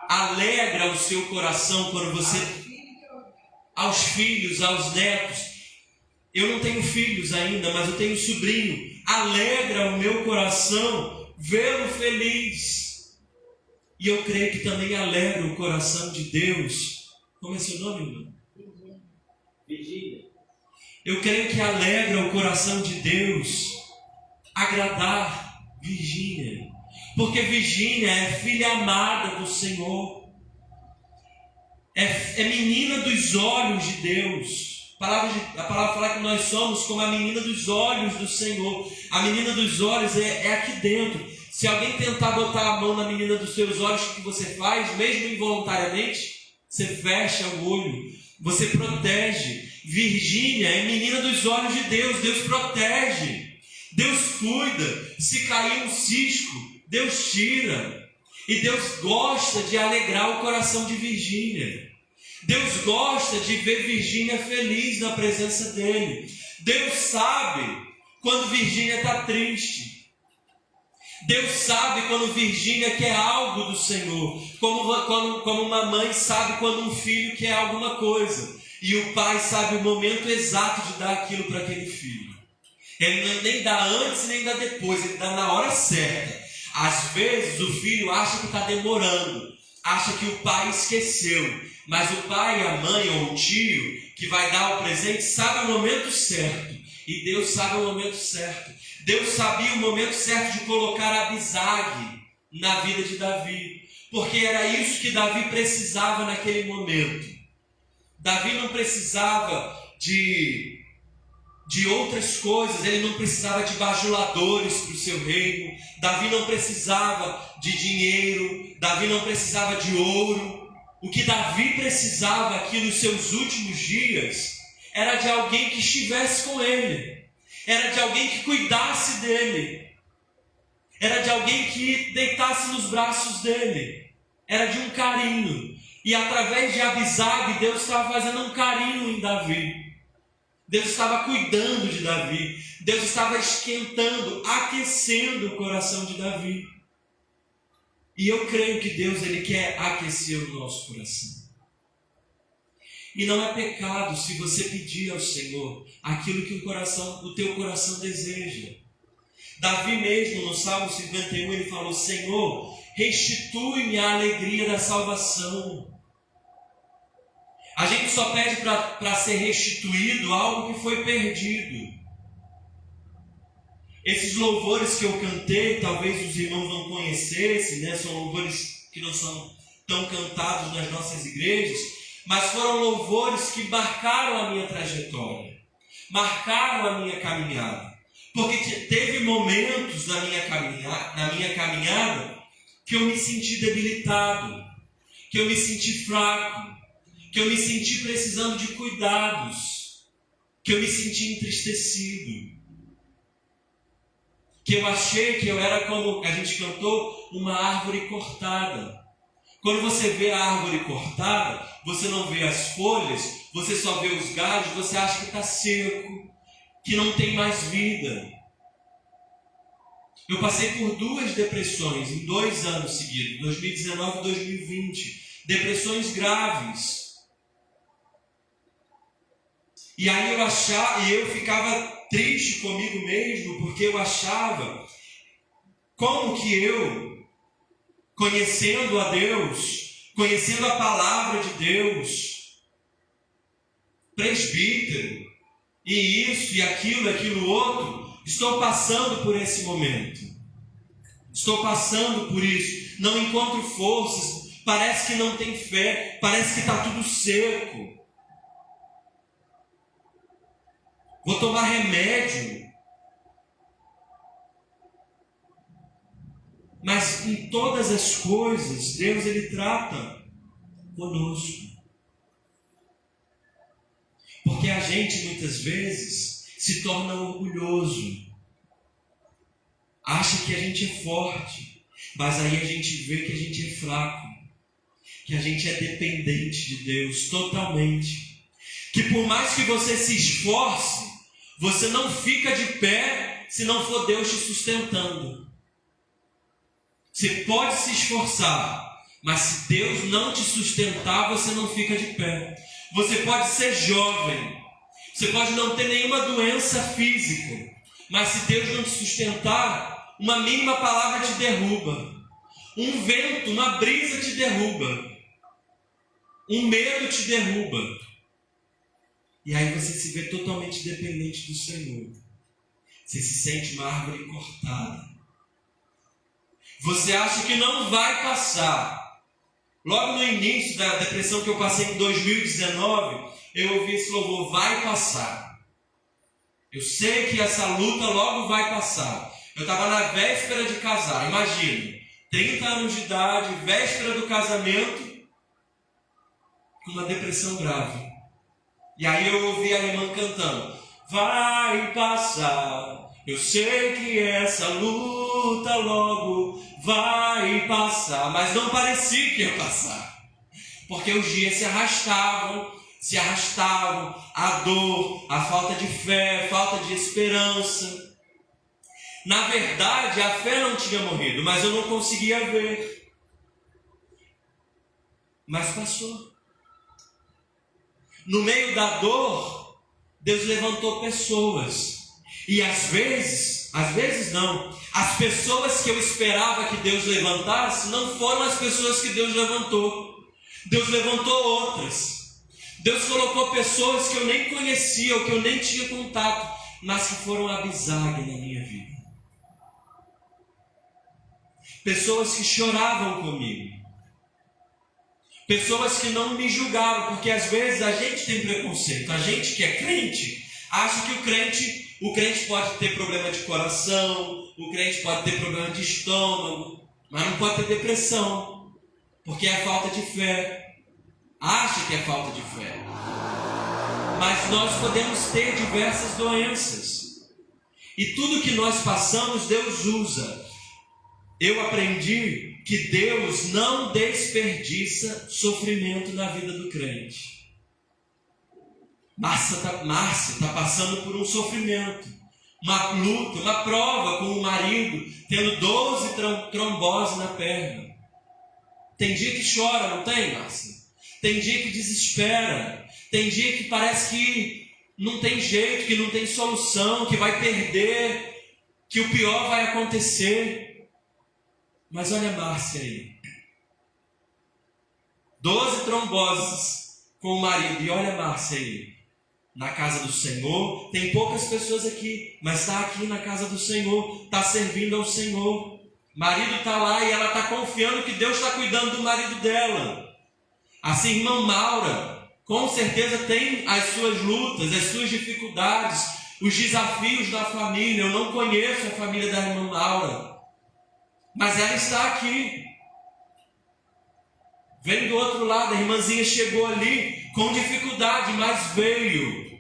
Alegra o seu coração quando você... Aos filhos, aos netos. Eu não tenho filhos ainda, mas eu tenho sobrinho. Alegra o meu coração vê-lo feliz. E eu creio que também alegra o coração de Deus. Como é seu nome, irmão? Virgínia. Eu creio que alegra o coração de Deus agradar Virgínia. Porque Virgínia é filha amada do Senhor. É menina dos olhos de Deus. A palavra fala que nós somos como a menina dos olhos do Senhor. A menina dos olhos é aqui dentro. Se alguém tentar botar a mão na menina dos seus olhos, o que você faz? Mesmo involuntariamente, você fecha o olho. Você protege. Virgínia é menina dos olhos de Deus. Deus protege. Deus cuida. Se cair um cisco, Deus tira. E Deus gosta de alegrar o coração de Virgínia. Deus gosta de ver Virgínia feliz na presença dele. Deus sabe quando Virgínia está triste. Deus sabe quando Virgínia quer algo do Senhor. Como uma mãe sabe quando um filho quer alguma coisa. E o pai sabe o momento exato de dar aquilo para aquele filho. Ele nem dá antes nem dá depois, ele dá na hora certa. Às vezes o filho acha que está demorando, acha que o pai esqueceu. Mas o pai, a mãe ou o tio que vai dar o presente sabe o momento certo. E Deus sabe o momento certo. Deus sabia o momento certo de colocar Abisague na vida de Davi. Porque era isso que Davi precisava naquele momento. Davi não precisava de outras coisas. Ele não precisava de bajuladores para o seu reino. Davi não precisava de dinheiro. Davi não precisava de ouro. O que Davi precisava aqui nos seus últimos dias era de alguém que estivesse com ele, era de alguém que cuidasse dele, era de alguém que deitasse nos braços dele, era de um carinho. E através de Abisague, Deus estava fazendo um carinho em Davi. Deus estava cuidando de Davi. Deus estava esquentando, aquecendo o coração de Davi. E eu creio que Deus ele quer aquecer o nosso coração. E não é pecado se você pedir ao Senhor aquilo que o teu coração deseja. Davi mesmo, no Salmo 51, ele falou: Senhor, restitui-me a alegria da salvação. A gente só pede para ser restituído algo que foi perdido. Esses louvores que eu cantei, talvez os irmãos não conhecessem, né? São louvores que não são tão cantados nas nossas igrejas, mas foram louvores que marcaram a minha trajetória, marcaram a minha caminhada. Porque teve momentos na minha caminhada que eu me senti debilitado, que eu me senti fraco, que eu me senti precisando de cuidados, que eu me senti entristecido, que eu achei que eu era, como a gente cantou, uma árvore cortada. Quando você vê a árvore cortada, você não vê as folhas, você só vê os galhos, você acha que está seco, que não tem mais vida. Eu passei por 2 depressões em 2 anos seguidos, 2019 e 2020. Depressões graves. E aí eu ficava triste comigo mesmo, porque eu achava como que eu, conhecendo a Deus, conhecendo a palavra de Deus, presbítero, e isso, e aquilo outro, estou passando por esse momento. Estou passando por isso. Não encontro forças, parece que não tem fé, parece que está tudo seco. Vou tomar remédio. Mas em todas as coisas, Deus ele trata conosco. Porque a gente muitas vezes se torna orgulhoso. Acha que a gente é forte. Mas aí a gente vê que a gente é fraco. Que a gente é dependente de Deus totalmente. Que por mais que você se esforce, você não fica de pé se não for Deus te sustentando. Você pode se esforçar, mas se Deus não te sustentar, você não fica de pé. Você pode ser jovem, Você pode não ter nenhuma doença física, mas se Deus não te sustentar, uma mínima palavra te derruba. Um vento, uma brisa te derruba. Um medo te derruba. E aí você se vê totalmente dependente do Senhor. Você se sente uma árvore cortada. Você acha que não vai passar. Logo no início da depressão que eu passei em 2019, eu ouvi esse louvor, vai passar. Eu sei que essa luta logo vai passar. Eu estava na véspera de casar, imagina, 30 anos de idade, véspera do casamento, com uma depressão grave. E aí eu ouvi a irmã cantando, vai passar, eu sei que essa luta logo vai passar, mas não parecia que ia passar, porque os dias se arrastavam, a dor, a falta de fé, falta de esperança. Na verdade, a fé não tinha morrido, mas eu não conseguia ver. Mas passou. No meio da dor, Deus levantou pessoas. E às vezes não, as pessoas que eu esperava que Deus levantasse não foram as pessoas que Deus levantou. Deus levantou outras. Deus colocou pessoas que eu nem conhecia, ou que eu nem tinha contato, mas que foram a bisagra na minha vida. Pessoas que choravam comigo. Pessoas que não me julgavam, porque às vezes a gente tem preconceito. A gente que é crente, acha que o crente pode ter problema de coração, o crente pode ter problema de estômago, mas não pode ter depressão, porque é falta de fé. Acha que é falta de fé. Mas nós podemos ter diversas doenças. E tudo que nós passamos, Deus usa. Eu aprendi que Deus não desperdiça sofrimento na vida do crente. Márcia está passando por um sofrimento, uma luta, uma prova com o marido, tendo 12 tromboses na perna. Tem dia que chora, não tem, Márcia? Tem dia que desespera, tem dia que parece que não tem jeito, que não tem solução, que vai perder, que o pior vai acontecer. Mas olha a Márcia aí. 12 tromboses com o marido, e olha a Márcia aí. Na casa do Senhor, tem poucas pessoas aqui, mas está aqui na casa do Senhor, está servindo ao Senhor. O marido está lá e ela está confiando que Deus está cuidando do marido dela. Assim, irmã Maura, com certeza tem as suas lutas, as suas dificuldades, os desafios da família. Eu não conheço a família da irmã Maura, mas ela está aqui. Vem do outro lado, a irmãzinha chegou ali com dificuldade, mas veio,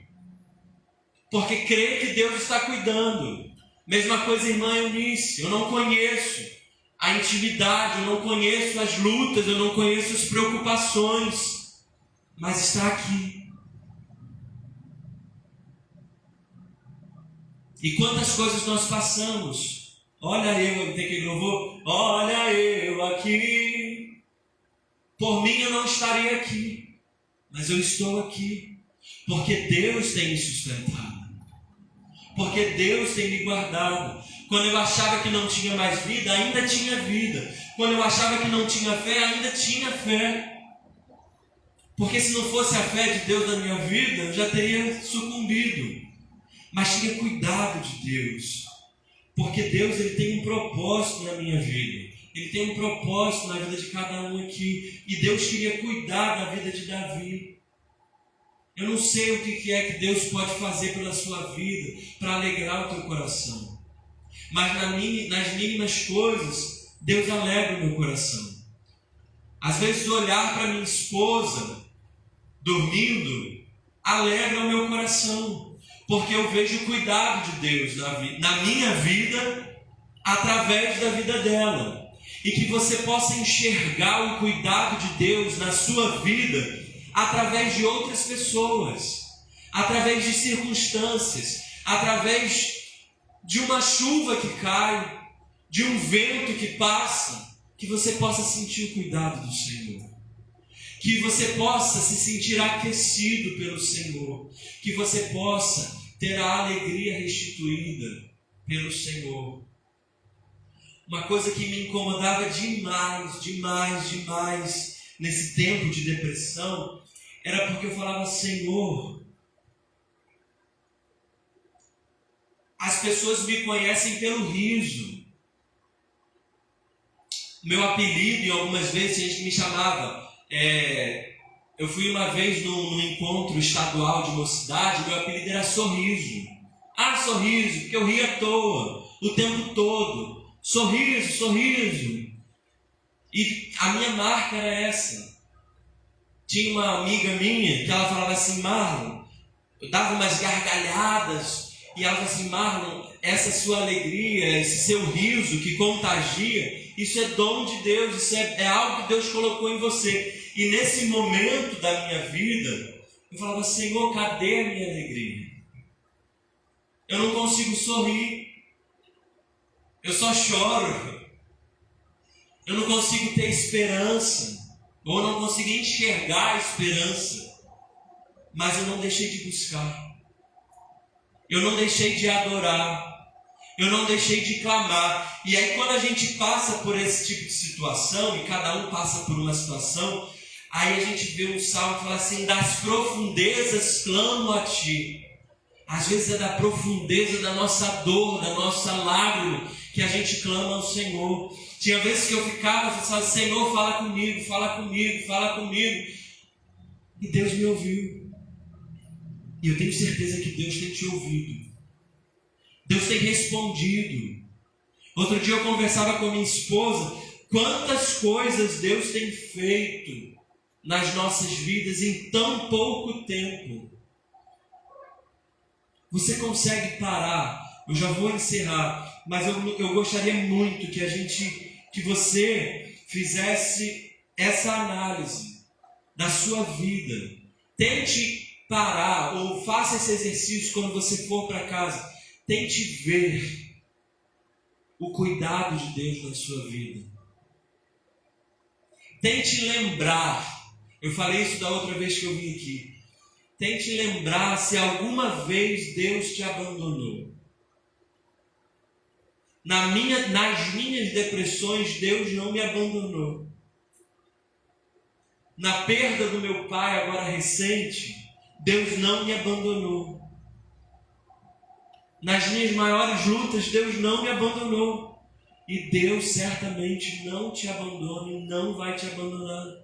porque crê que Deus está cuidando. Mesma coisa, irmã Eunice, eu não conheço a intimidade, eu não conheço as lutas, eu não conheço as preocupações, mas está aqui. E quantas coisas nós passamos. Olha eu, tem que louvor, olha eu aqui. Por mim eu não estaria aqui, mas eu estou aqui, porque Deus tem me sustentado, porque Deus tem me guardado. Quando eu achava que não tinha mais vida, ainda tinha vida. Quando eu achava que não tinha fé, ainda tinha fé. Porque se não fosse a fé de Deus na minha vida, eu já teria sucumbido. Mas tinha cuidado de Deus, porque Deus ele tem um propósito na minha vida. Ele tem um propósito na vida de cada um aqui. E Deus queria cuidar da vida de Davi. Eu não sei o que é que Deus pode fazer pela sua vida para alegrar o teu coração. Mas nas mínimas coisas, Deus alegra o meu coração. Às vezes olhar para minha esposa dormindo alegra o meu coração, porque eu vejo o cuidado de Deus na minha vida, através da vida dela. E que você possa enxergar o cuidado de Deus na sua vida através de outras pessoas, através de circunstâncias, através de uma chuva que cai, de um vento que passa, que você possa sentir o cuidado do Senhor. Que você possa se sentir aquecido pelo Senhor. Que você possa ter a alegria restituída pelo Senhor. Uma coisa que me incomodava demais nesse tempo de depressão era porque eu falava: Senhor, as pessoas me conhecem pelo riso. Meu apelido, e algumas vezes a gente me chamava... eu fui uma vez num encontro estadual de mocidade, meu apelido era Sorriso. Ah, Sorriso, porque eu ria à toa, o tempo todo. Sorriso, Sorriso. E a minha marca era essa. Tinha uma amiga minha que ela falava assim: Marlon, eu dava umas gargalhadas, e ela falava assim: Marlon, essa sua alegria, esse seu riso que contagia, isso é dom de Deus, isso é algo que Deus colocou em você. E nesse momento da minha vida, eu falava: Senhor, cadê a minha alegria? Eu não consigo sorrir, eu só choro, eu não consigo ter esperança, ou não consigo enxergar a esperança. Mas eu não deixei de buscar, eu não deixei de adorar, eu não deixei de clamar. E aí, quando a gente passa por esse tipo de situação, e cada um passa por uma situação, aí a gente vê um salmo que fala assim: das profundezas clamo a ti. Às vezes é da profundeza da nossa dor, da nossa lágrima, que a gente clama ao Senhor. Tinha vezes que eu ficava e falava: Senhor, fala comigo, fala comigo, fala comigo. E Deus me ouviu. E eu tenho certeza que Deus tem te ouvido. Deus tem respondido. Outro dia eu conversava com a minha esposa: quantas coisas Deus tem feito nas nossas vidas em tão pouco tempo. Você consegue parar? Eu já vou encerrar, mas eu gostaria muito que você fizesse essa análise da sua vida. Tente parar, ou faça esse exercício quando você for para casa. Tente ver o cuidado de Deus na sua vida. Tente lembrar, eu falei isso da outra vez que eu vim aqui. Tente lembrar se alguma vez Deus te abandonou. Nas minhas depressões, Deus não me abandonou. Na perda do meu pai, agora recente, Deus não me abandonou. Nas minhas maiores lutas, Deus não me abandonou. E Deus certamente não te abandona e não vai te abandonar.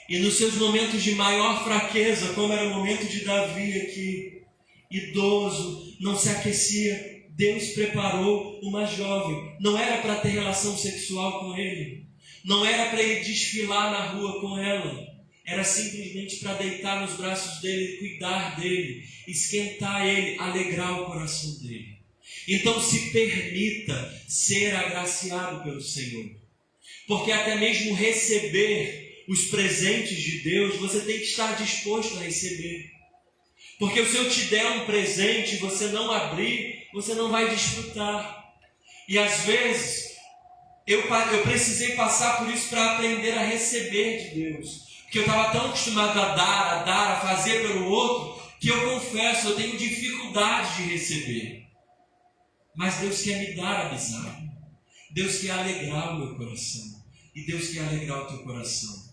E nos seus momentos de maior fraqueza, como era o momento de Davi aqui, idoso, não se aquecia, Deus preparou uma jovem. Não era para ter relação sexual com ele, não era para ele desfilar na rua com ela, era simplesmente para deitar nos braços dele, cuidar dele, esquentar ele, alegrar o coração dele. Então se permita ser agraciado pelo Senhor, porque até mesmo receber os presentes de Deus, você tem que estar disposto a receber. Porque se eu te der um presente e você não abrir, você não vai desfrutar. E às vezes, eu precisei passar por isso para aprender a receber de Deus. Porque eu estava tão acostumado a dar, a fazer pelo outro, que eu confesso, eu tenho dificuldade de receber. Mas Deus quer me dar a amizade. Deus quer alegrar o meu coração. E Deus quer alegrar o teu coração.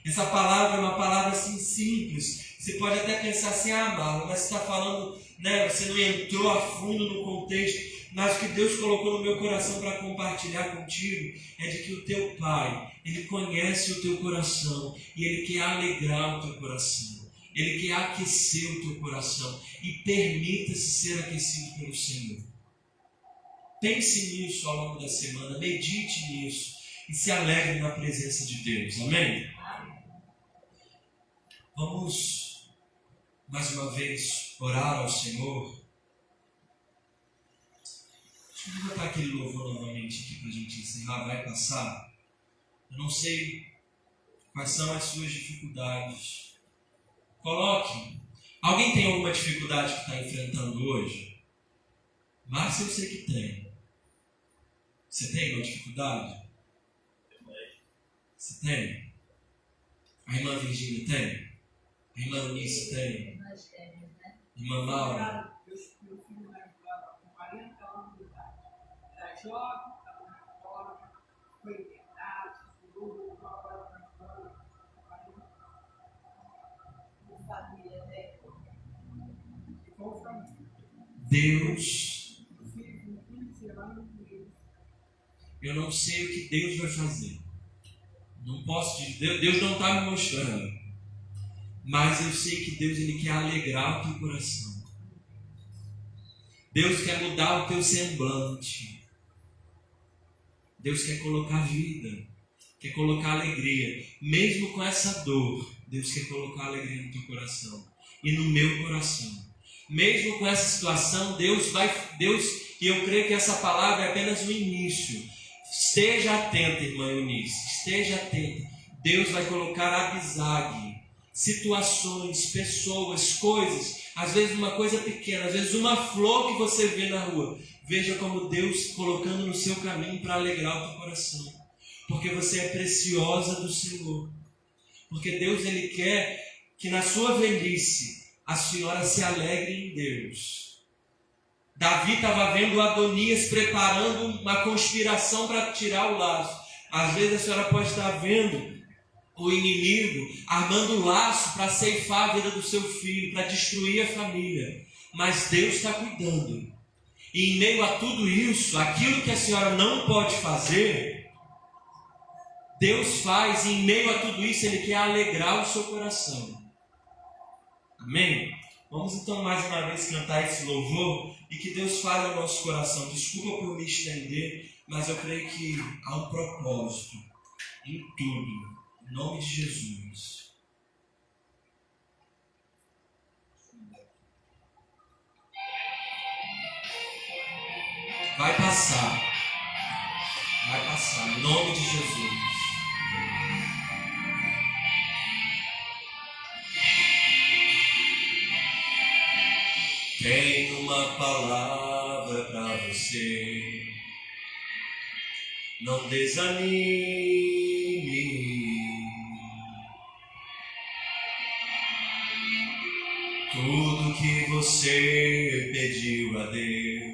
Essa palavra é uma palavra assim simples. Você pode até pensar assim: Marlon, mas você está falando, né? Você não entrou a fundo no contexto. Mas o que Deus colocou no meu coração para compartilhar contigo é de que o teu Pai, Ele conhece o teu coração e Ele quer alegrar o teu coração. Ele quer aquecer o teu coração e permita-se ser aquecido pelo Senhor. Pense nisso ao longo da semana, medite nisso e se alegre na presença de Deus. Amém? Vamos mais uma vez orar ao Senhor. Deixa eu botar aquele louvor novamente aqui para a gente encerrar. Vai passar. Eu não sei quais são as suas dificuldades. Coloque. Alguém tem alguma dificuldade que está enfrentando hoje? Márcio, eu sei que tem. Você tem alguma dificuldade? Você tem? A irmã Virgínia tem? A irmã Eunice tem? Irmã Laura? Meu filho vai com 40 anos de idade. Era jovem, estava na escola, foi internado, se curou, agora está fora. Com família, né? E com família. Deus, O filho com 15 anos, eu não sei o que Deus vai fazer. Não posso dizer, Deus não está me mostrando. Mas eu sei que Deus, Ele quer alegrar o teu coração. Deus quer mudar o teu semblante. Deus quer colocar vida, quer colocar alegria. Mesmo com essa dor, Deus quer colocar alegria no teu coração e no meu coração. Mesmo com essa situação, Deus, e eu creio que essa palavra é apenas o início. Esteja atenta, irmã Eunice, esteja atenta. Deus vai colocar abizague, situações, pessoas, coisas, às vezes uma coisa pequena, às vezes uma flor que você vê na rua. Veja como Deus colocando no seu caminho para alegrar o teu coração. Porque você é preciosa do Senhor. Porque Deus, Ele quer que na sua velhice a senhora se alegre em Deus. Davi estava vendo Adonias preparando uma conspiração para tirar o laço. Às vezes a senhora pode estar vendo o inimigo armando um laço para ceifar a vida do seu filho, para destruir a família. Mas Deus está cuidando. E em meio a tudo isso, aquilo que a senhora não pode fazer, Deus faz. E em meio a tudo isso, Ele quer alegrar o seu coração. Amém? Vamos então mais uma vez cantar esse louvor e que Deus fale ao nosso coração. Desculpa por me estender, mas eu creio que há um propósito em tudo. Em nome de Jesus. Vai passar. Vai passar. Em nome de Jesus. Tenho uma palavra para você. Não desanime. Tudo que você pediu a Deus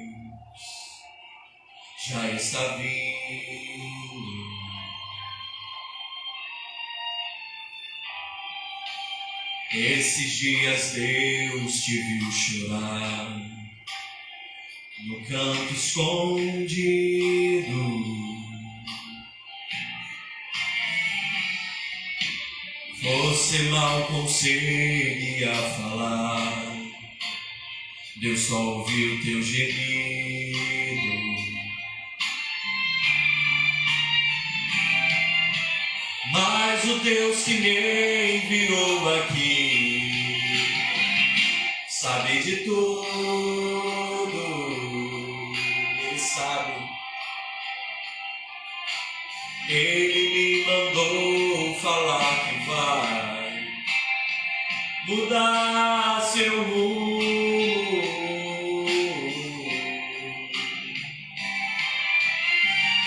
já está vindo. Esses dias Deus te viu chorar no canto escondido. Você mal conseguia falar, Deus só ouviu teu gemido. Mas o Deus que me enviou aqui sabe de tudo, Ele sabe. Ele me mandou falar que vai mudar seu rumo.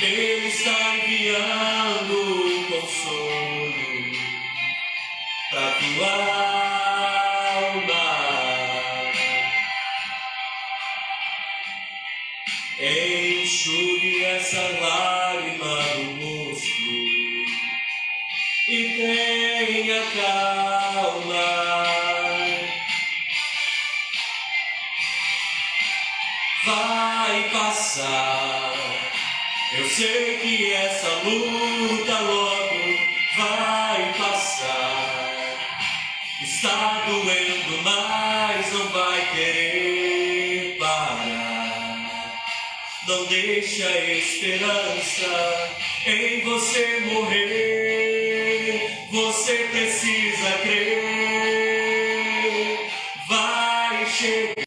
Ele está enviando consolo para tua alma. Enxugue essa lágrima do rosto e tenha calma. Vai passar. Eu sei que essa luta logo vai passar. Está doendo, mas não vai querer parar. Não deixa a esperança em você morrer. Você precisa crer. Vai chegar.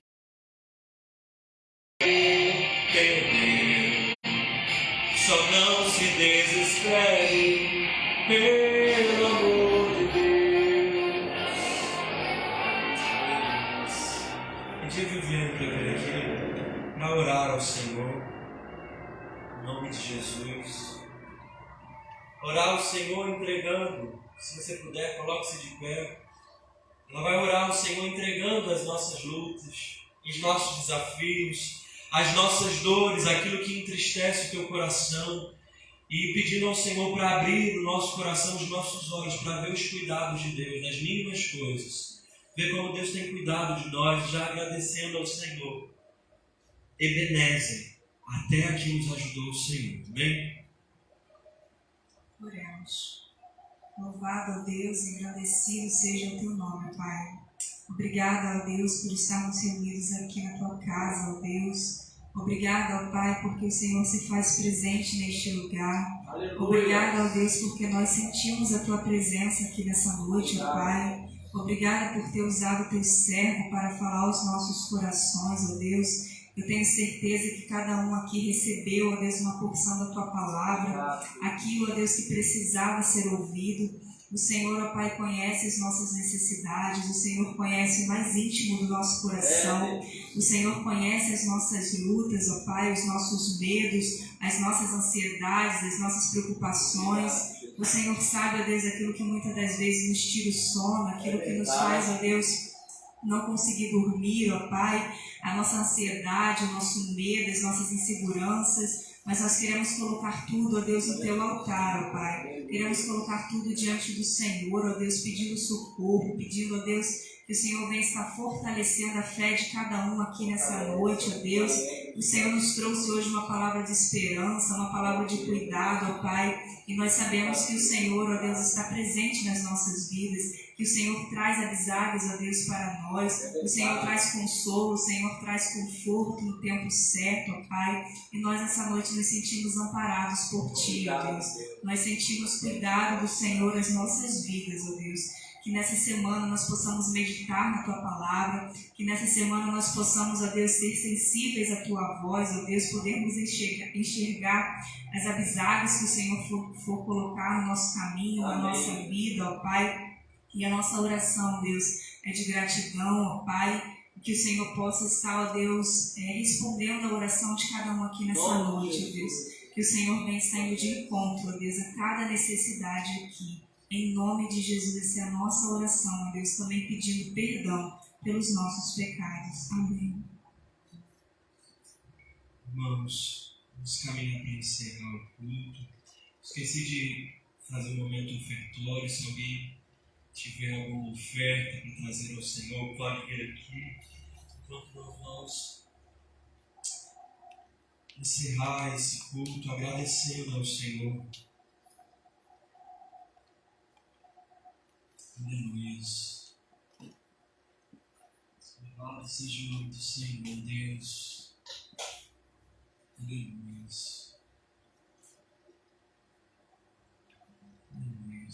Só não se desespere, pelo amor de Deus. Pedir Viviane para vir aqui, para orar ao Senhor, em nome de Jesus. Orar ao Senhor entregando Se você puder, coloque-se de pé. Ela vai orar ao Senhor entregando as nossas lutas, os nossos desafios, as nossas dores, aquilo que entristece o teu coração, e pedindo ao Senhor para abrir o nosso coração, os nossos olhos, para ver os cuidados de Deus nas mínimas coisas. Ver como Deus tem cuidado de nós, já agradecendo ao Senhor. Ebenezer, até aqui nos ajudou o Senhor. Amém? Oremos. Louvado, ó Deus, e agradecido seja o teu nome, Pai. Obrigada, ó Deus, por estarmos reunidos aqui na tua casa, ó Deus. Obrigada, ó Pai, porque o Senhor se faz presente neste lugar. Aleluia. Obrigada, ó Deus, porque nós sentimos a tua presença aqui nessa noite, ó Pai. Obrigada por ter usado o teu servo para falar aos nossos corações, ó Deus. Eu tenho certeza que cada um aqui recebeu, ó Deus, uma porção da tua palavra. Aquilo, ó Deus, que precisava ser ouvido. O Senhor, ó Pai, conhece as nossas necessidades. O Senhor conhece o mais íntimo do nosso coração. O Senhor conhece as nossas lutas, ó Pai, os nossos medos, as nossas ansiedades, as nossas preocupações. O Senhor sabe, ó Deus, aquilo que muitas das vezes nos tira o sono, aquilo que nos faz, ó Deus, não conseguir dormir, ó Pai, a nossa ansiedade, o nosso medo, as nossas inseguranças. Mas nós queremos colocar tudo, ó Deus, no teu altar, ó Pai. Queremos colocar tudo diante do Senhor, ó Deus, pedindo socorro, pedindo, ó Deus, que o Senhor venha estar fortalecendo a fé de cada um aqui nessa noite, ó Deus. O Senhor nos trouxe hoje uma palavra de esperança, uma palavra de cuidado, ó Pai. E nós sabemos que o Senhor, ó Deus, está presente nas nossas vidas. Que o Senhor traz avisados, ó Deus, para nós. O Senhor traz consolo, o Senhor traz conforto no tempo certo, ó Pai. E nós, essa noite, nos sentimos amparados por Ti, ó Deus. Nós sentimos cuidado do Senhor nas nossas vidas, ó Deus. Que nessa semana nós possamos meditar na Tua palavra. Que nessa semana nós possamos, ó Deus, ser sensíveis à Tua voz, ó Deus. Podermos enxergar as avisadas que o Senhor for colocar no nosso caminho, na nossa vida, ó Pai. E a nossa oração, Deus, é de gratidão, ó Pai, que o Senhor possa estar, ó Deus, respondendo a oração de cada um aqui nessa noite, ó Deus. Que o Senhor venha estar indo de encontro, ó Deus, a cada necessidade aqui. Em nome de Jesus, essa é a nossa oração, ó Deus, também pedindo perdão pelos nossos pecados. Amém. Irmãos, vamos caminhar para encerrar o culto. Esqueci de fazer um momento ofertório. Se alguém tiver alguma oferta para trazer ao Senhor, pode vir aqui. Enquanto nós vamos encerrar esse culto agradecendo ao Senhor. Aleluia. Louvado seja o nome do Senhor, Deus. Aleluia. Aleluia.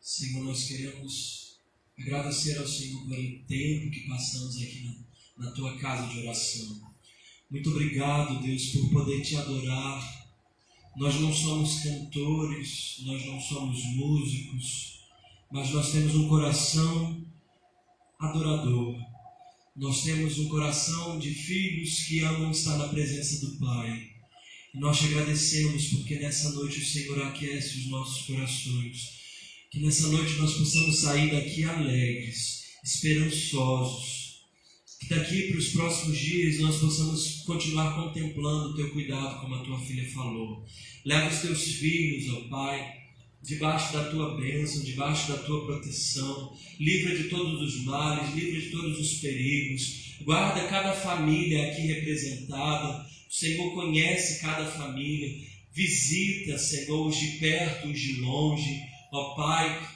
Senhor, nós queremos agradecer ao Senhor pelo tempo que passamos aqui na Tua casa de oração. Muito obrigado, Deus, por poder Te adorar. Nós não somos cantores, nós não somos músicos, mas nós temos um coração adorador. Nós temos um coração de filhos que amam estar na presença do Pai. E nós Te agradecemos porque nessa noite o Senhor aquece os nossos corações. Que nessa noite nós possamos sair daqui alegres, esperançosos. Que daqui para os próximos dias nós possamos continuar contemplando o Teu cuidado, como a Tua filha falou. Leva os Teus filhos, ó Pai, debaixo da Tua bênção, debaixo da Tua proteção. Livra de todos os males, livra de todos os perigos. Guarda cada família aqui representada. O Senhor conhece cada família. Visita, Senhor, os de perto, os de longe. Ó Pai,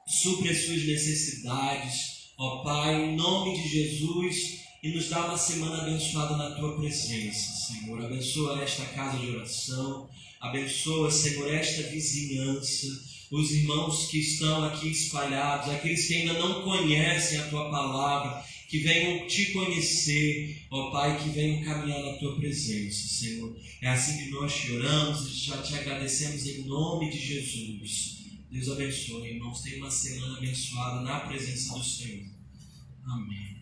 supre as suas necessidades, ó Pai, em nome de Jesus, e nos dá uma semana abençoada na Tua presença, Senhor. Abençoa esta casa de oração, abençoa, Senhor, esta vizinhança, os irmãos que estão aqui espalhados, aqueles que ainda não conhecem a Tua palavra, que venham Te conhecer, ó Pai, que venham caminhar na Tua presença, Senhor. É assim que nós Te oramos e já Te agradecemos em nome de Jesus. Deus abençoe, irmãos. Tenha uma semana abençoada na presença do Senhor. Amém.